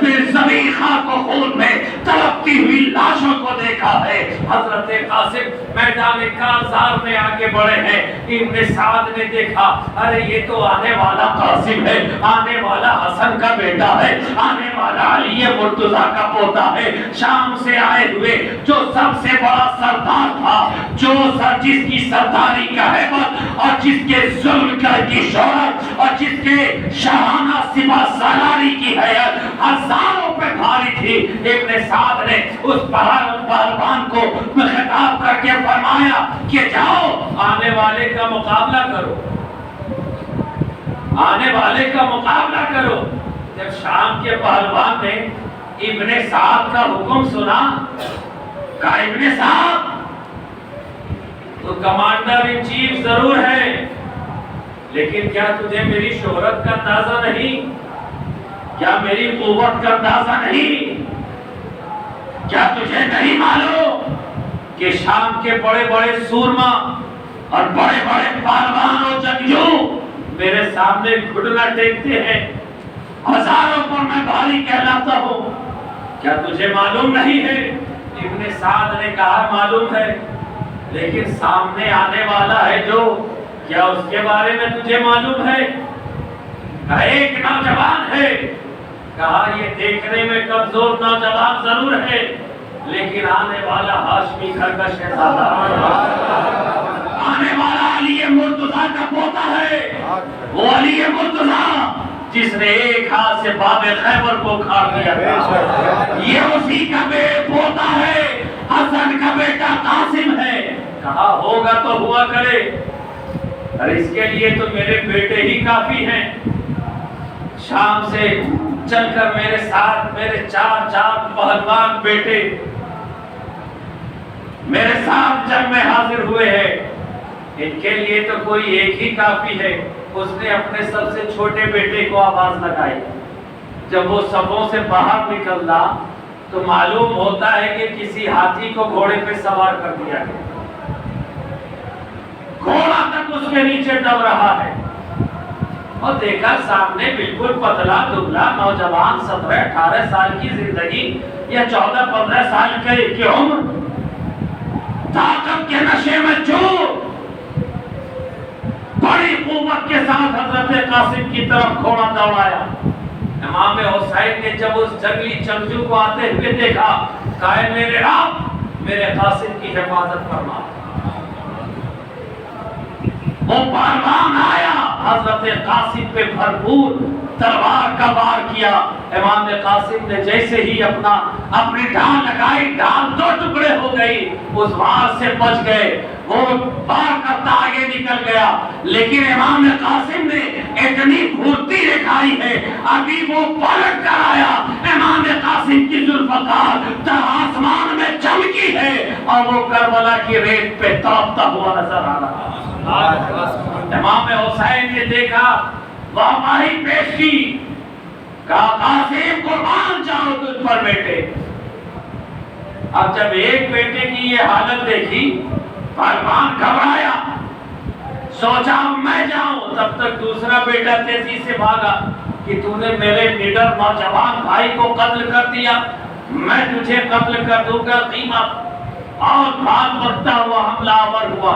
پھر زلیخا کو خون میں تڑپتی ہوئی لاشوں کو دیکھا ہے۔ حضرت قاسم میدان کارزار میں آگے بڑھے ہیں، ابن سعد نے دیکھا ارے یہ تو آنے والا قاسم ہے، آنے والا حسن کا بیٹا ہے، آنے والا علی مرتضیٰ کا پوتا ہے، شام سے آئے ہوئے جو سب سے بڑا سردار تھا، جو جس کی سرداری کا ہیبت اور جس کے ظلم کا کی شہرت اور جس کے شاہانہ سپہ سالاری کی حیات ہزاروں پہ بھاری تھی، ابن سعد نے اس پہلوان کو خطاب کر کے فرمایا کہ جاؤ آنے والے کا مقابلہ کرو، آنے والے کا مقابلہ کرو۔ جب شام کے پہلوان نے ابن سعد کا حکم سنا، کہا ابن سعد تو کمانڈر ان چیف ضرور ہے، لیکن کیا تجھے میری شہرت کا اندازہ نہیں؟ کیا میری قوت کا اندازہ نہیں؟ کیا تجھے نہیں معلوم کہ شام کے بڑے بڑے سورما اور بڑے بڑے پہلوان اور جنگجو میرے سامنے گھٹنا ٹیکتے ہیں، ہزاروں پر میں بھاری کہلاتا ہوں، کیا تجھے معلوم نہیں ہے؟ ابن سعد نے کہا معلوم ہے، لیکن سامنے آنے والا ہے جو، کیا اس کے بارے میں تجھے معلوم ہے؟ کہا ایک نوجوان ہے، کہا یہ دیکھنے میں کمزور نوجوان ضرور ہے، لیکن آنے والا ہاشمی گھر کا شہزادہ ہے، آنے والا علی مرتضیٰ کا پوتا ہے، وہ علی مرتضیٰ جس نے ایک ہاتھ سے باب خیبر کو کھاڑ دیا تھا، یہ اسی کا پوتا ہے، حسن کا بیٹا قاسم ہے۔ کہا ہوگا تو ہوا کرے، اور اس کے لیے تو میرے بیٹے ہی کافی ہیں۔ شام سے چل کر میرے ساتھ میرے چار پہلوان بیٹے میرے ساتھ جنگ میں حاضر ہوئے ہیں، ان کے لیے تو کوئی ایک ہی کافی ہے۔ اس نے اپنے سب سے چھوٹے بیٹے کو آواز لگائی، جب وہ صفوں سے باہر نکلا تو معلوم ہوتا ہے کہ کسی ہاتھی کو گھوڑے پہ سوار کر دیا گیا، گھوڑا تک اس کے نیچے دب رہا ہے، اور دیکھا سامنے بالکل پتلا دبلا نوجوان 17-18 سال کی زندگی یا 14-15 سال کی عمر، طاقت کے نشے میں چور، بڑی قوت کے ساتھ حضرت قاسم کی طرف گھوڑا دوڑایا۔ امام حسین نے جب اس جنگلی چمچو کو آتے ہوئے دیکھا، کہا میرے رب میرے قاسم کی حفاظت فرما۔ وہ پہلوان آیا، حضرت قاسم پہ بھرپور تلوار کا وار کیا۔ امام قاسم نے جیسے ہی اپنی ڈھال لگائی، ڈھال 2 ٹکڑے ہو گئی، اس وار سے بچ گئے، وہ وار کرتا آگے نکل گیا، لیکن امام قاسم نے اتنی پھرتی دکھائی ہے، ابھی وہ پلٹ کر آیا، امام قاسم کی ذوالفقار در آسمان میں چمکی ہے اور وہ کربلا کی ریت پہ تڑپتا ہوا نظر آ رہا ہے۔ امام حسین نے دیکھا، واہی پیش کی، کہا قاسم قربان جاؤ تجھ پر بیٹے۔ اب جب ایک بیٹے کی یہ حالت دیکھی، پہلوان گھبرایا، سوچا میں جاؤں، تب تک دوسرا بیٹا تیزی سے بھاگا کہ تو نے میرے نڈر نوجوان بھائی کو قتل کر دیا، میں تجھے قتل کر دوں گا قیمت. اور بھاگ بڑھتا ہوا حملہ آور ہوا.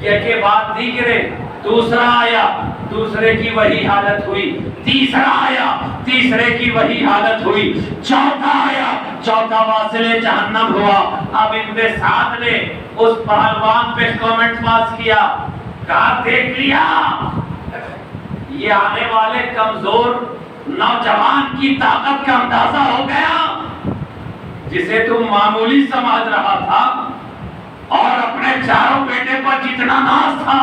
یہ کہ بات دیگرے دوسرا آیا, دوسرے کی وہی حالت ہوئی. تیسرا آیا, تیسرے کی وہی حالت ہوئی. چوتھا آیا, چوتھا واصل جہنم ہوا. اب ابن سعد نے اس پہلوان پہ کامنٹ پاس کیا, کہا دیکھ لیا یہ آنے والے کمزور نوجوان کی طاقت کا اندازہ ہو گیا. جسے تم معمولی سمجھ رہا تھا اور اپنے چاروں بیٹے پر جتنا ناز تھا,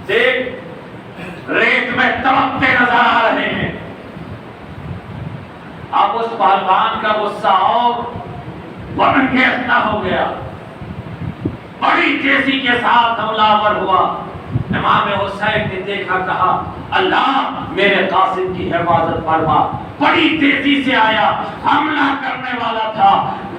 دیکھ ریت میں تڑپتے نظر آ رہے ہیں. اب اس پہلوان کا غصہ اور برنگیزتا ہو گیا, بڑی تیزی کے ساتھ حملہ آور ہوا. امام حسین نے دیکھا, کہا اللہ میرے قاسم کی حفاظت فرما. بڑی تیزی سے آیا, حملہ کرنے والا تھا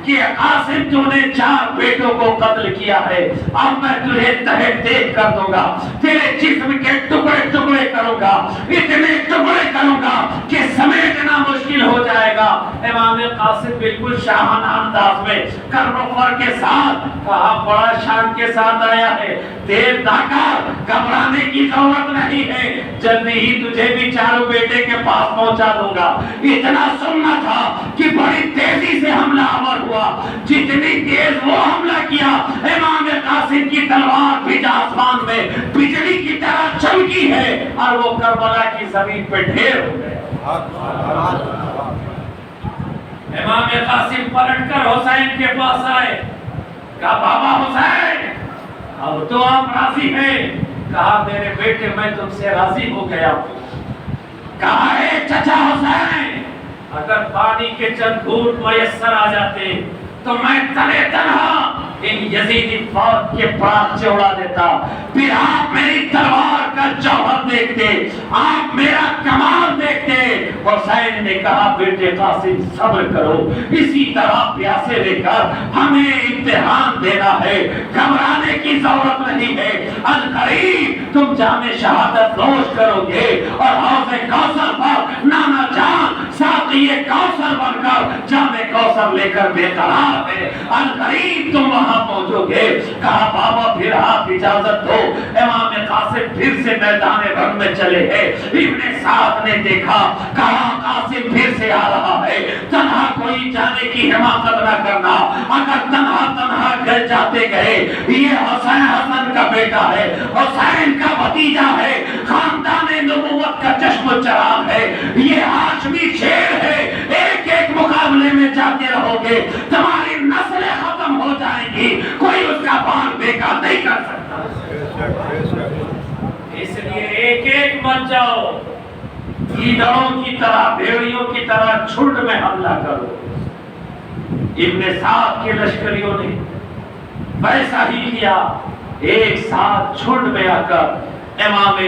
کہ قاسم تو نے 4 بیٹوں کو قتل کیا ہے, اب میں تجھے تہہ دیکھ کر دوں گا, تیرے جسم کے ٹکڑے ٹکڑے کروں گا, اتنے ٹکڑے کروں گا کہ سمیٹنا مشکل ہو جائے گا. امام قاسم بالکل شاہانہ انداز میں کرم و فر کے ساتھ کہا, بڑا شان کے ساتھ آیا ہے, دیر ناکار, گھبرانے کی ضرورت نہیں ہے, جلدی ہی تجھے بھی 4 بیٹے کے پاس پہنچا دوں گا. اتنا سننا تھا کہ بڑی تیزی سے حملہ آور ہوا. جتنی تیز وہ حملہ کیا, امام قاسم کی تلوار بھی آسمان میں بجلی کی طرح چمکی ہے اور وہ کربلا کی زمین پہ ڈھیر ہو گئے. امام قاسم پلٹ کر حسین کے پاس آئے, کہا بابا حسین اب تو آپ راضی ہیں؟ کہا میرے بیٹے میں تم سے راضی ہو گیا. کہا اے چچا حسین, اگر پانی کے چند گھونٹ میسر آ جاتے تو میں تنے تنہا ان یزیدی فوج کے پراچے اڑا دیتا. پھر آپ میری تلوار کا جوہر دیکھتے, آپ میرا کمال دیکھتے. حسین نے کہا بیٹے قاسم صبر کرو, اسی طرح پیاسے لے کر ہمیں امتحان دینا ہے, گھبرانے کی ضرورت نہیں ہے. عنقریب تم جام شہادت نوش کرو گے اور حوض کوثر پر نانا جان ساقی کوثر بن کر جام کوثر لے کر بے قرار ہے. عنقریب تم وہاں پہنچو گے. کہا بابا پھر آپ اجازت دو. امام قاسم پھر سے میدان رنگ میں چلے ہیں. ابن سعد نے دیکھا, کہا قاسم پھر سے آ رہا ہے, تنہا کوئی جانے کی حماقت نہ کرنا. اگر تنہا تنہا گھر جاتے گئے, یہ حسین حسن کا بیٹا ہے, حسین کا بھتیجا ہے, خاندان نبوت کا چشم و چراغ ہے, یہ ہاشمی شیر ہے. ایک ایک مقابلے میں جاتے رہو گے, تمہاری نسلیں ختم ہو جائیں گی, کوئی اس کا بال بیکار نہیں کر سکتا. اس لیے ایک ایک بن جاؤ, گیدڑوں کی طرح, بھیڑیوں کی طرح جھنڈ میں حملہ کرو. ابن سعد کے لشکریوں نے ویسا ہی کیا, ایک ساتھ جھنڈ میں آ کر امام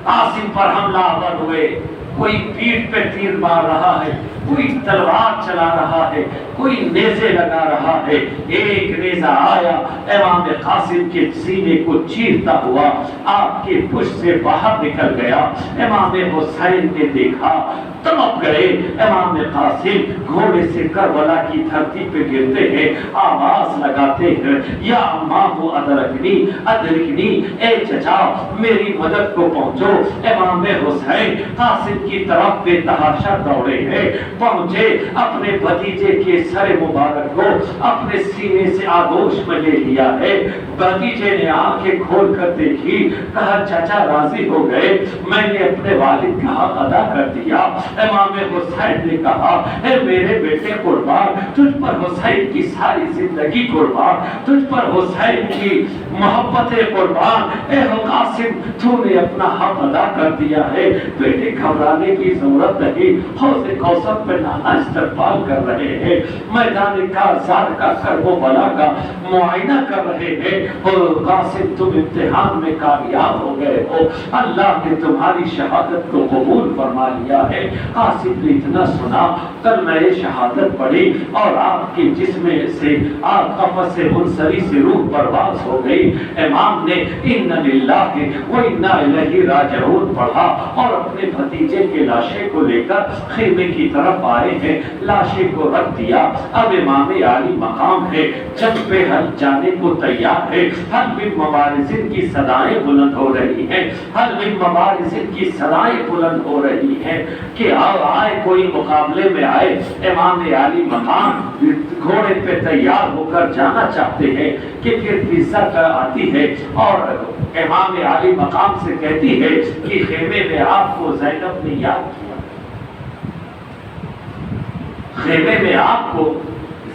قاسم پر حملہ آور ہوئے. کوئی پیٹھ پہ تیر مار رہا ہے, کوئی تلوار چلا رہا ہے, کوئی نیزے لگا رہا ہے. ایک نیزہ آیا, امام قاسم کے سینے کو چیرتا ہوا آپ کے پشت سے باہر نکل گیا. امام حسین نے دیکھا, تڑپ گئے. امام قاسم گھوڑے سے کربلا کی دھرتی پہ گرتے ہیں, آواز لگاتے ہیں, یا امام ادرکنی ادرکنی, اے چچا میری مدد کو پہنچو. امام حسین قاسم کی طرف بے تحاشا دوڑے ہیں, پہنچے, اپنے بھتیجے کے سر مبارک کو اپنے سینے سے آغوش میں لے لیا ہے. بھتیجے نے آنکھیں کھول کر دیکھی, کہا چچا راضی ہو گئے, میں نے اپنے والد کا حق ادا کر دیا. امام حسین نے کہا اے میرے بیٹے قربان, تجھ پر حسین کی ساری زندگی قربان, تجھ پر حسین کی محبت قربان. اے قاسم تو نے اپنا حق ادا کر دیا ہے, بیٹے گھبرانے کی ضرورت نہیں. حوض کوثر پہ نانا استقبال کر رہے ہیں, میدان کارزار کا کرب و بلا کا معائنہ کر رہے ہیں, اور قاسم تم امتحان میں کامیاب ہو گئے ہو، اللہ نے تمہاری شہادت کو قبول فرما لیا ہے۔ قاسم نے اتنا سنا، کلمہ شہادت پڑھی اور آپ کے جسم سے قفص منصری سے روح پرواز ہو گئی۔ امام نے اِنَّ لِلَّهِ وَإِنَّا إِلَيْهِ راجعون پڑھا اور اپنے بھتیجے کے لاشے کو لے کر خیمے کی طرف آئے ہیں، لاشے کو رکھ دیا۔ اب امام عالی مقام ہے، جنگ پہ حل جانے کو تیار ہے۔ حل بن مبارزن کی صدائیں بلند ہو رہی ہیں، حل بن مبارزن کی صدائیں بلند ہو رہی ہیں کہ آئے کوئی مقابلے میں آئے۔ امام عالی مقام گھوڑے پہ تیار ہو کر جانا چاہتے ہیں کہ پھر فضا کا آتی ہے اور امام عالی مقام سے کہتی ہے کہ خیمے میں آپ کو زینب نے یاد کیا، خیمے میں آپ کو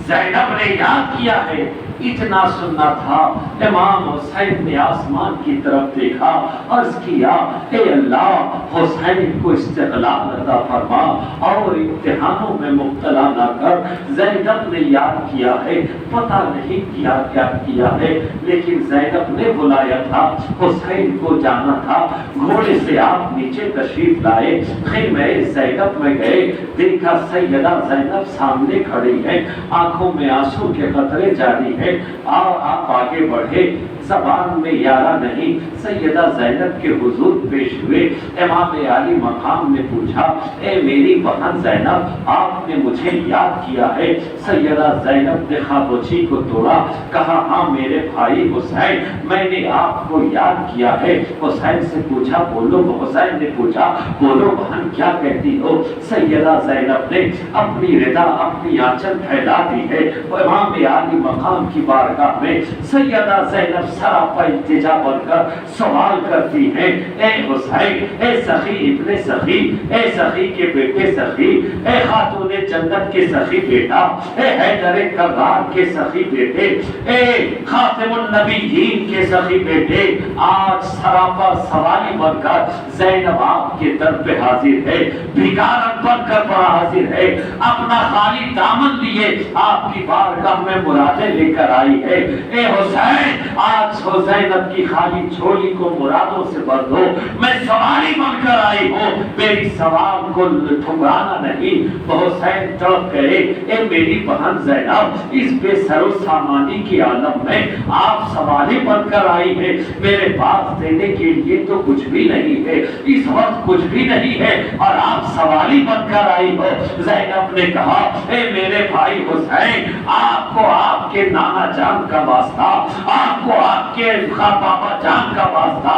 زینب نے یاد کیا ہے۔ اتنا سننا تھا، امام حسین نے آسمان کی طرف دیکھا، عرض کیا اے اللہ حسین کو استقلال عطا فرما اور امتحانوں میں مبتلا نہ کر۔ زینب نے یاد کیا ہے، پتہ نہیں کیا کیا ہے، لیکن زینب نے بلایا تھا، حسین کو جانا تھا۔ گھوڑے سے آپ نیچے تشریف لائے، خیمہ زینب میں گئے، دیکھا سیدہ زینب سامنے کھڑی ہے، آنکھوں میں آنسو کے قطرے جاری ہے۔ آپ آگے بڑھے، زبان میں یارہ نہیں، سیدہ زینب کے حضور پیش ہوئے۔ امام عالی مقام نے پوچھا اے میری بہن زینب، آپ نے مجھے یاد کیا ہے؟ سیدہ زینب نے خاموشی کو توڑا، کہا ہاں میرے بھائی حسین، میں نے آپ کو یاد کیا ہے۔ حسین سے پوچھا بولو، حسین نے پوچھا بولو بہن کیا کہتی ہو؟ سیدہ زینب نے اپنی ردا، اپنی آنچل پھیلا دی ہے۔ امام عالی مقام کی بارگاہ میں سیدہ زینب سراپا التجا بن کر سوال کرتی ہیں، اے حسین، اے سخی ابن سخی، اے سخی کے بیٹے سخی، اے خاتون جنت کے سخی بیٹا، اے حیدر کرار کے سخی بیٹے، اے خاتم النبیین کے سخی بیٹے، آج سراپا سوالی بن کر زینب آپ کے در پہ حاضر ہے، بھکارن بن کر پڑا حاضر ہے، اپنا خالی دامن لیے آپ کی بارگاہ میں مرادیں لے کر آئی ہے۔ اے حسین، آج زینب کی خالی جھولی کو مرادوں سے بھر دو، میں سوالی بن کر آئی ہوں، میری سوال کو ٹھکرانا نہیں۔ حسین تڑپ گئے، اے میری بہن زینب، اس بے سر و سامانی کی عالم میں آپ سوالی بن کر آئی ہے، میرے پاس دینے کے لیے تو کچھ بھی نہیں ہے، اس وقت کچھ بھی نہیں ہے اور آپ سوالی بن کر آئی ہو۔ زینب نے کہا اے میرے بھائی حسین، آپ کو آپ کے نانا جان کا واسطہ، آپ کو آپ کے بابا جان کا واسطہ،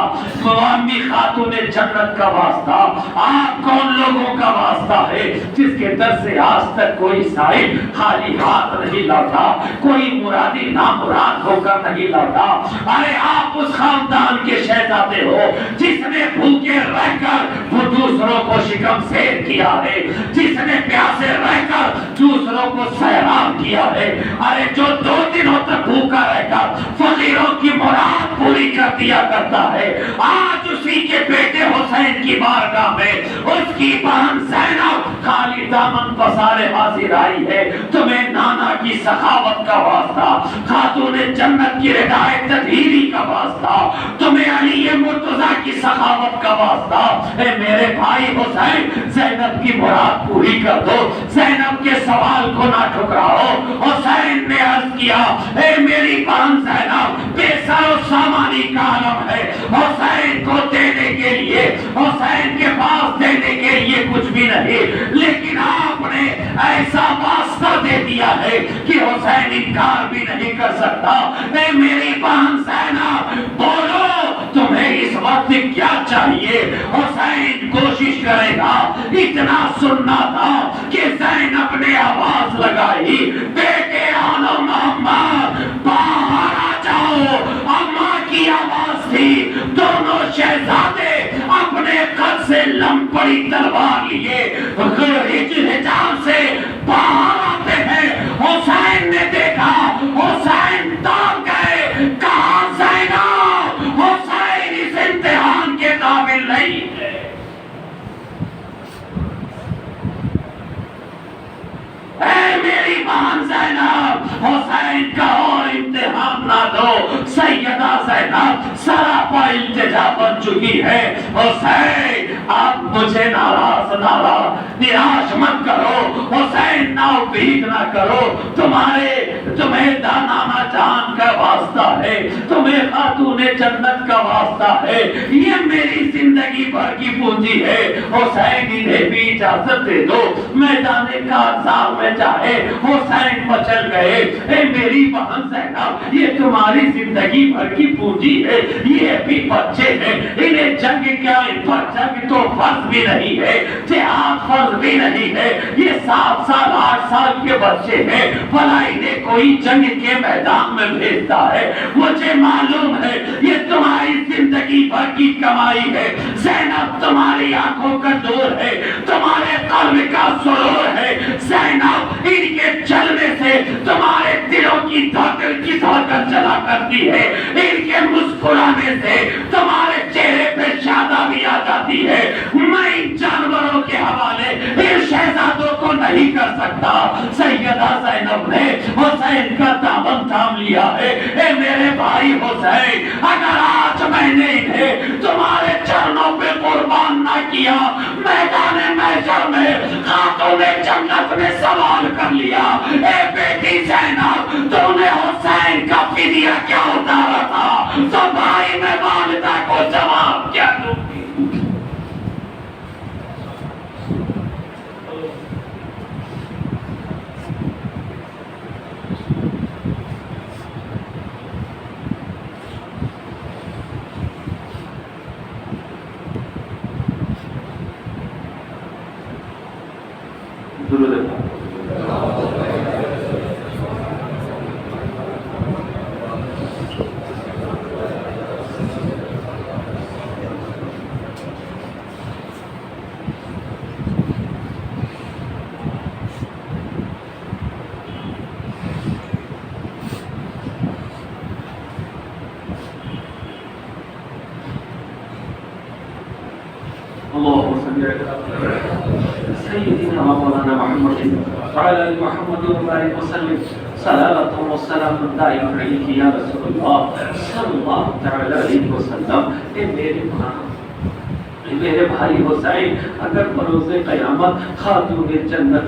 امی خاتون جنت کا واسطہ، آپ کو ان لوگوں کا واسطہ ہے جس کے در سے آج تک کوئی سائل خالی ہاتھ نہیں لوٹا، کوئی مرادی نامراد ہو کر نہیں لوٹا۔ ارے آپ اس خاندان کے شہزادے ہو جس نے بھوکے رہ کر وہ دوسروں کو شکم سیر کیا ہے، جس نے پیاسے رہ کر دوسروں کو سیراب کیا ہے۔ ارے جو 2 دنوں تک بھوکا رہ کر فقیروں کی مراد پوری کر دیا کرتا ہے، آج اسی کے بیٹے حسین کی بارگاہ میں اس کی بہن زینب خالی دامن پسارے حاضر آئی ہے۔ تمہیں نانا کی سخاوت کا واسطہ، خاتون جنت کی ردائے تطہیری کا واسطہ، تمہیں علی مرتضیٰ کی سخاوت کا واسطہ، اے میرے بھائی حسین، زینب کی مراد پوری کر دو، زینب کے سوال کو نہ ٹھکراؤ۔ حسین نے عرض کیا اے میری بہن زینب، بے سر و سامانی کا عالم ہے، حسین کو دینے کے لیے، حسین کے پاس دینے کے لیے کچھ بھی نہیں، لیکن آپ نے ایسا واسطہ دے دیا ہے کہ حسین انکار بھی نہیں کر سکتا۔ اے میری بہن زینب، بولو تمہیں اس وقت کیا چاہیے؟ حسین کوشش کرے گا، اتنا سننا تھا کہ زینب نے آواز لگائی، بیٹے آلو محمد باہر آ جاؤ۔ اماں کی آواز تھی، دونوں شہزادے اپنے قد سے لمپڑی تلوار لیے حجاب سے باہر آتے ہیں۔ حسین نے دیکھا، حسین داغ گئے، کہا زینب، حسین اس امتحان کے قابل نہیں ہے۔ اے میری بہن زینب، حسین کا اور امتحان نہ دو۔ سیدہ زینب سراپا التجا بن چکی ہے۔ حسین آپ مجھے نراش مت کرو، حسین نا امید نہ کرو، تمہیں نانا جان کا واسطہ ہے، تمہیں خاتون جنت کا واسطہ ہے، یہ میری زندگی بھر کی پونجی ہے۔ حسین انہیں بھی اجازت دے دو میدان کارزار میں جائے۔ حسین مچل گئے، اے میری بہن زینب یہ تمہاری زندگی بھر کی پونجی ہے، یہ بھی بچے ہیں، انہیں جنگ کیا، ان پر جنگ تو فرض بھی نہیں ہے، جہاد فرض بھی نہیں ہے، یہ 7 سال 8 سال کے بچے ہیں، بھلا انہیں کوئی جنگ کے میدان میں بھیجتا ہے؟ مجھے معلوم ہے یہ تمہاری زندگی بھر کی کمائی ہے، زینب تمہاری آنکھوں کا نور ہے، تمہارے قلب کا سرور ہے، زینب ان کے چلنے سے تمہارے دلوں کی دھڑکن چلا کرتی ہے، ان کے مسکرانے سے تمہارے چہرے پہ شادابی آ جاتی ہے۔ میں ان جانوروں کے حوالے ان شہزادوں کو نہیں کر سکتا۔ سیدہ زینب نے حسین کا دامن تھام لیا ہے، اے میرے بھائی حسین اگر آج میں نے انہیں تمہارے چرنوں پہ قربان نہ کیا، میدان محشر میں خاتون جنت نے سوال کر لیا، اے بیٹی زینب تو نے حسین کا فدیہ کیا اتارا تھا؟ تو بھائی میں والدہ کو جواب کیا دوں گی؟ اللهم صل على سيدنا مولانا محمد وعلى ال محمد وبارك وسلم صلاة والسلام دائما عليك يا رسول الله صلى الله تعالى عليه وسلم۔ میرے بھائی حسین اگر بروز قیامت خاتون جنت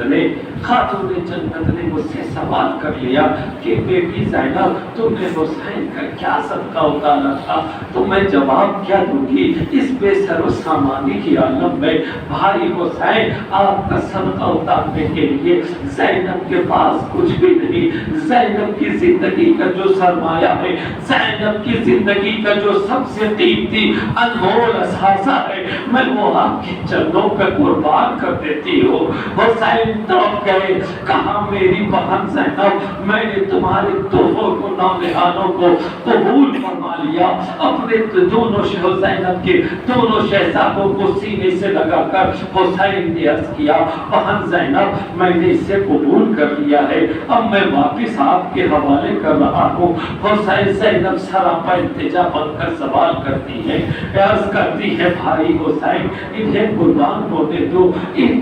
نے مجھ سے سوال کر لیا کہ بیٹی زینب تم نے حسین کا کیا صدقہ اتارا تھا، تو میں جواب کیا دوں گی؟ اس بے سر و سامانی کی عالم میں بھائی حسین آپ کا صدقہ اتارنے کے لیے زینب کے پاس کچھ بھی نہیں۔ زینب کی زندگی کا جو سرمایہ ہے، زینب کی زندگی کا جو سب سے قیمتی انمول اثاثہ ہے، میں وہ آپ کے چرنوں پہ قربان کر دیتی ہوں۔ حسین تڑپ گئے، کہا میری بہن زینب میں نے تمہارے تحفوں کو نامحانوں کو قبول فرما لیا۔ اپنے دونوں زینب کے دونوں شہزادوں کو سینے سے لگا کر حسین نے عرض کیا بہن زینب میں نے اسے قبول کر لیا ہے، اب میں واپس آپ کے حوالے کر رہا ہوں۔ حسین زینب سراپا التجا بن کر سوال کرتی ہے، عرض کرتی ہے بھائی حسین انہیں قربان ہونے دو، ان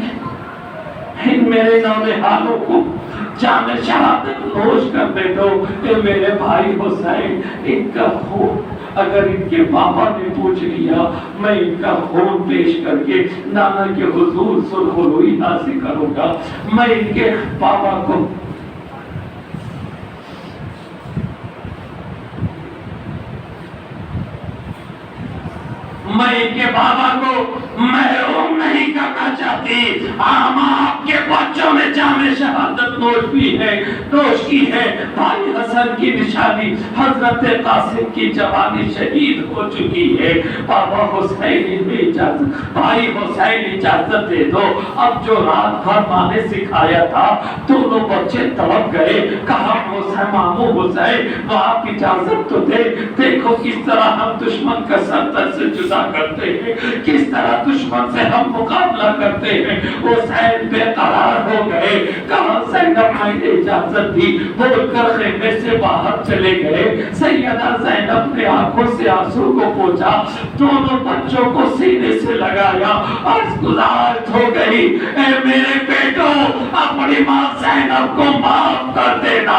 میرے نامحانوں کو جام شہادت نوش کرنے دو۔ اے میرے بھائی حسین ان کا خون اگر ان کے بابا نے پوچھ لیا میں ان کا خون پیش کر کے نانا کے حضور صلح و روئی حاصل کروں گا۔ میں ان کے بابا کو محروم نہیں کرنا چاہتی۔ ہم آپ کے بچوں نے جام شہادت نوش کی ہے۔ بھائی حسن کی نشانی حضرت قاسم کی جوانی شہید ہو چکی ہے۔ بابا حسین بھائی حسین اجازت دے دو، اب جو رات بھر ماں نے سکھایا تھا دونوں بچے تڑپ گئے۔ کہا ماموں حسین وہ آپ اجازت تو دے، دیکھو کس طرح ہم دشمن کا سر سے جدا کرتے ہیں، کس طرح دشمن سے ہم مقابلہ کرتے ہیں۔ حسین بے قرار ہو گئے، کہاں زینب میں نے اجازت دی، بول کر خیمے سے باہر چلے گئے۔ سیدہ زینب نے آنکھوں سے آنسو کو پوچھا، دونوں بچوں کو سینے سے لگایا، عرض گزار ہو گئی اے میرے بیٹو اپنی ماں زینب کو معاف کر دینا،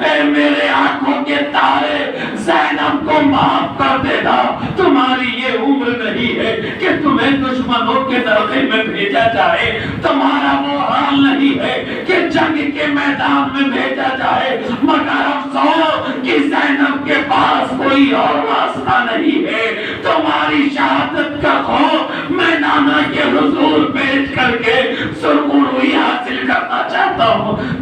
اے میرے آنکھوں کے تارے زینب کو معاف کر دینا، تمہاری یہ عمر نہیں بھیجا جائے. تمہارا وہ حال نہیں ہے کہ جنگ کے میدان میں بھیجا جائے. مگر افسوس کہ زینب کے پاس کوئی اور راستہ نہیں ہے. تمہاری شہادت کا خوف میں نانا کے حضور پیش کر کے سرخروئی حاصل کرنا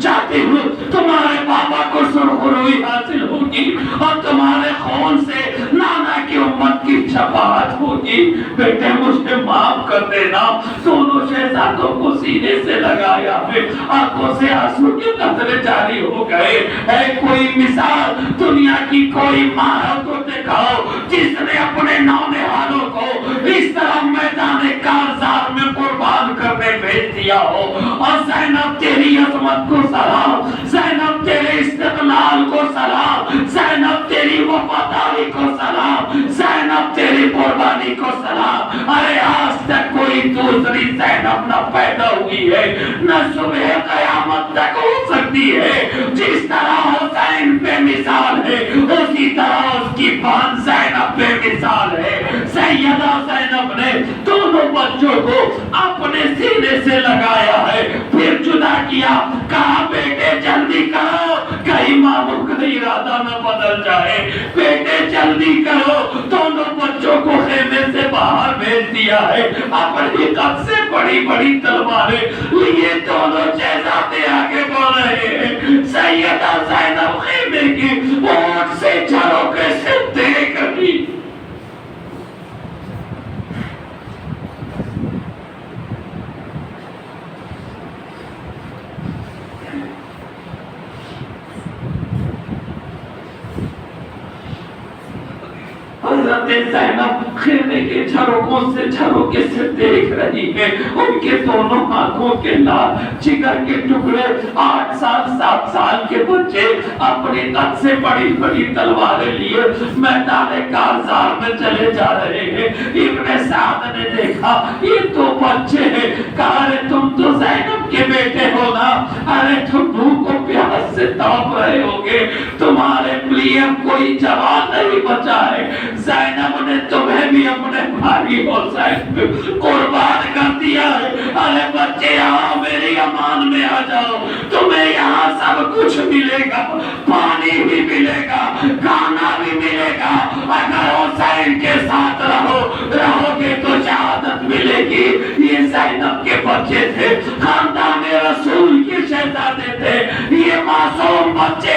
چاہتی ہوں. تمہارے بابا کو سرخروئی حاصل ہوگی اور تمہارے خون سے نانا کی امت کی شفاعت ہوگی. بیٹے مجھے معاف کر دینا. دونوں شہزادوں کو سینے سے لگایا ہے, آنکھوں سے آنسو کے قطرے جاری ہو گئے. ہے کوئی مثال دنیا کی کوئی ماں کو دکھاؤ جس نے اپنے نونہالوں کو اس طرح میدان کارزار میں قربان کرنے بھیج دیا ہو. اور زینب تیری عظمت کو سلام, زینب تیرے استقلال کو سلام, زینب تیری وفاداری کو سلام, زینب تیری قربانی کو سلام. ارے آج تک کوئی دوسری زینب نہ پیدا ہوئی ہے, نہ صبح قیامت تک ہو سکتی ہے. جس طرح حسین بے مثال ہے اسی طرح اس کی بہن زینب بے مثال ہے. سیدہ زینب نے دونوں بچوں کو اپنے سینے سے لگایا ہے, پھر جدا کیا, کہا بیٹے جلدی کرو کہیں ماموں کا ارادہ نہ بدل جائے. بیٹے جلدی کرو. دونوں بچوں کو خیمے سے باہر بھیج دیا ہے. اپنی قد سے بڑی بڑی تلواریں لیے دونوں شہزادے آگے بڑھ رہے ہیں. سیدہ زینب خیمے کی اونٹ سے جھروکے سے دیکھ رہی. حضرت زینب خیمے کے جھروکے سے دیکھ رہی ہے. ان کے دونوں ہاتھوں کے لال جگر کے ٹکڑے. 8 سال 7 سال کے بچے اپنی قد سے بڑی بڑی تلواریں لیے میدان کارزار میں چلے جا رہے ہیں. ابن سعد نے دیکھا یہ 2 بچے ہیں. کہا ارے تم تو زینب کے بیٹے ہو نا, ارے تم بھوک و پیاس سے تڑپ رہے ہوگے, تمہارے لیے کوئی جواب نہیں بچا ہے. زینب نے تمہیں بھی اپنے بھائی حسین پہ قربان کر دیا ہے. ارے بچے آؤ میری امان میں آ جاؤ, تمہیں یہاں سب کچھ ملے گا, پانی بھی ملے گا, کھانا بھی ملے گا. اگر حسین کے ساتھ رہو گے تو شہادت ملے گی. یہ زینب کے بچے تھے, خاندان رسول کے شہزادے تھے. یہ معصوم بچے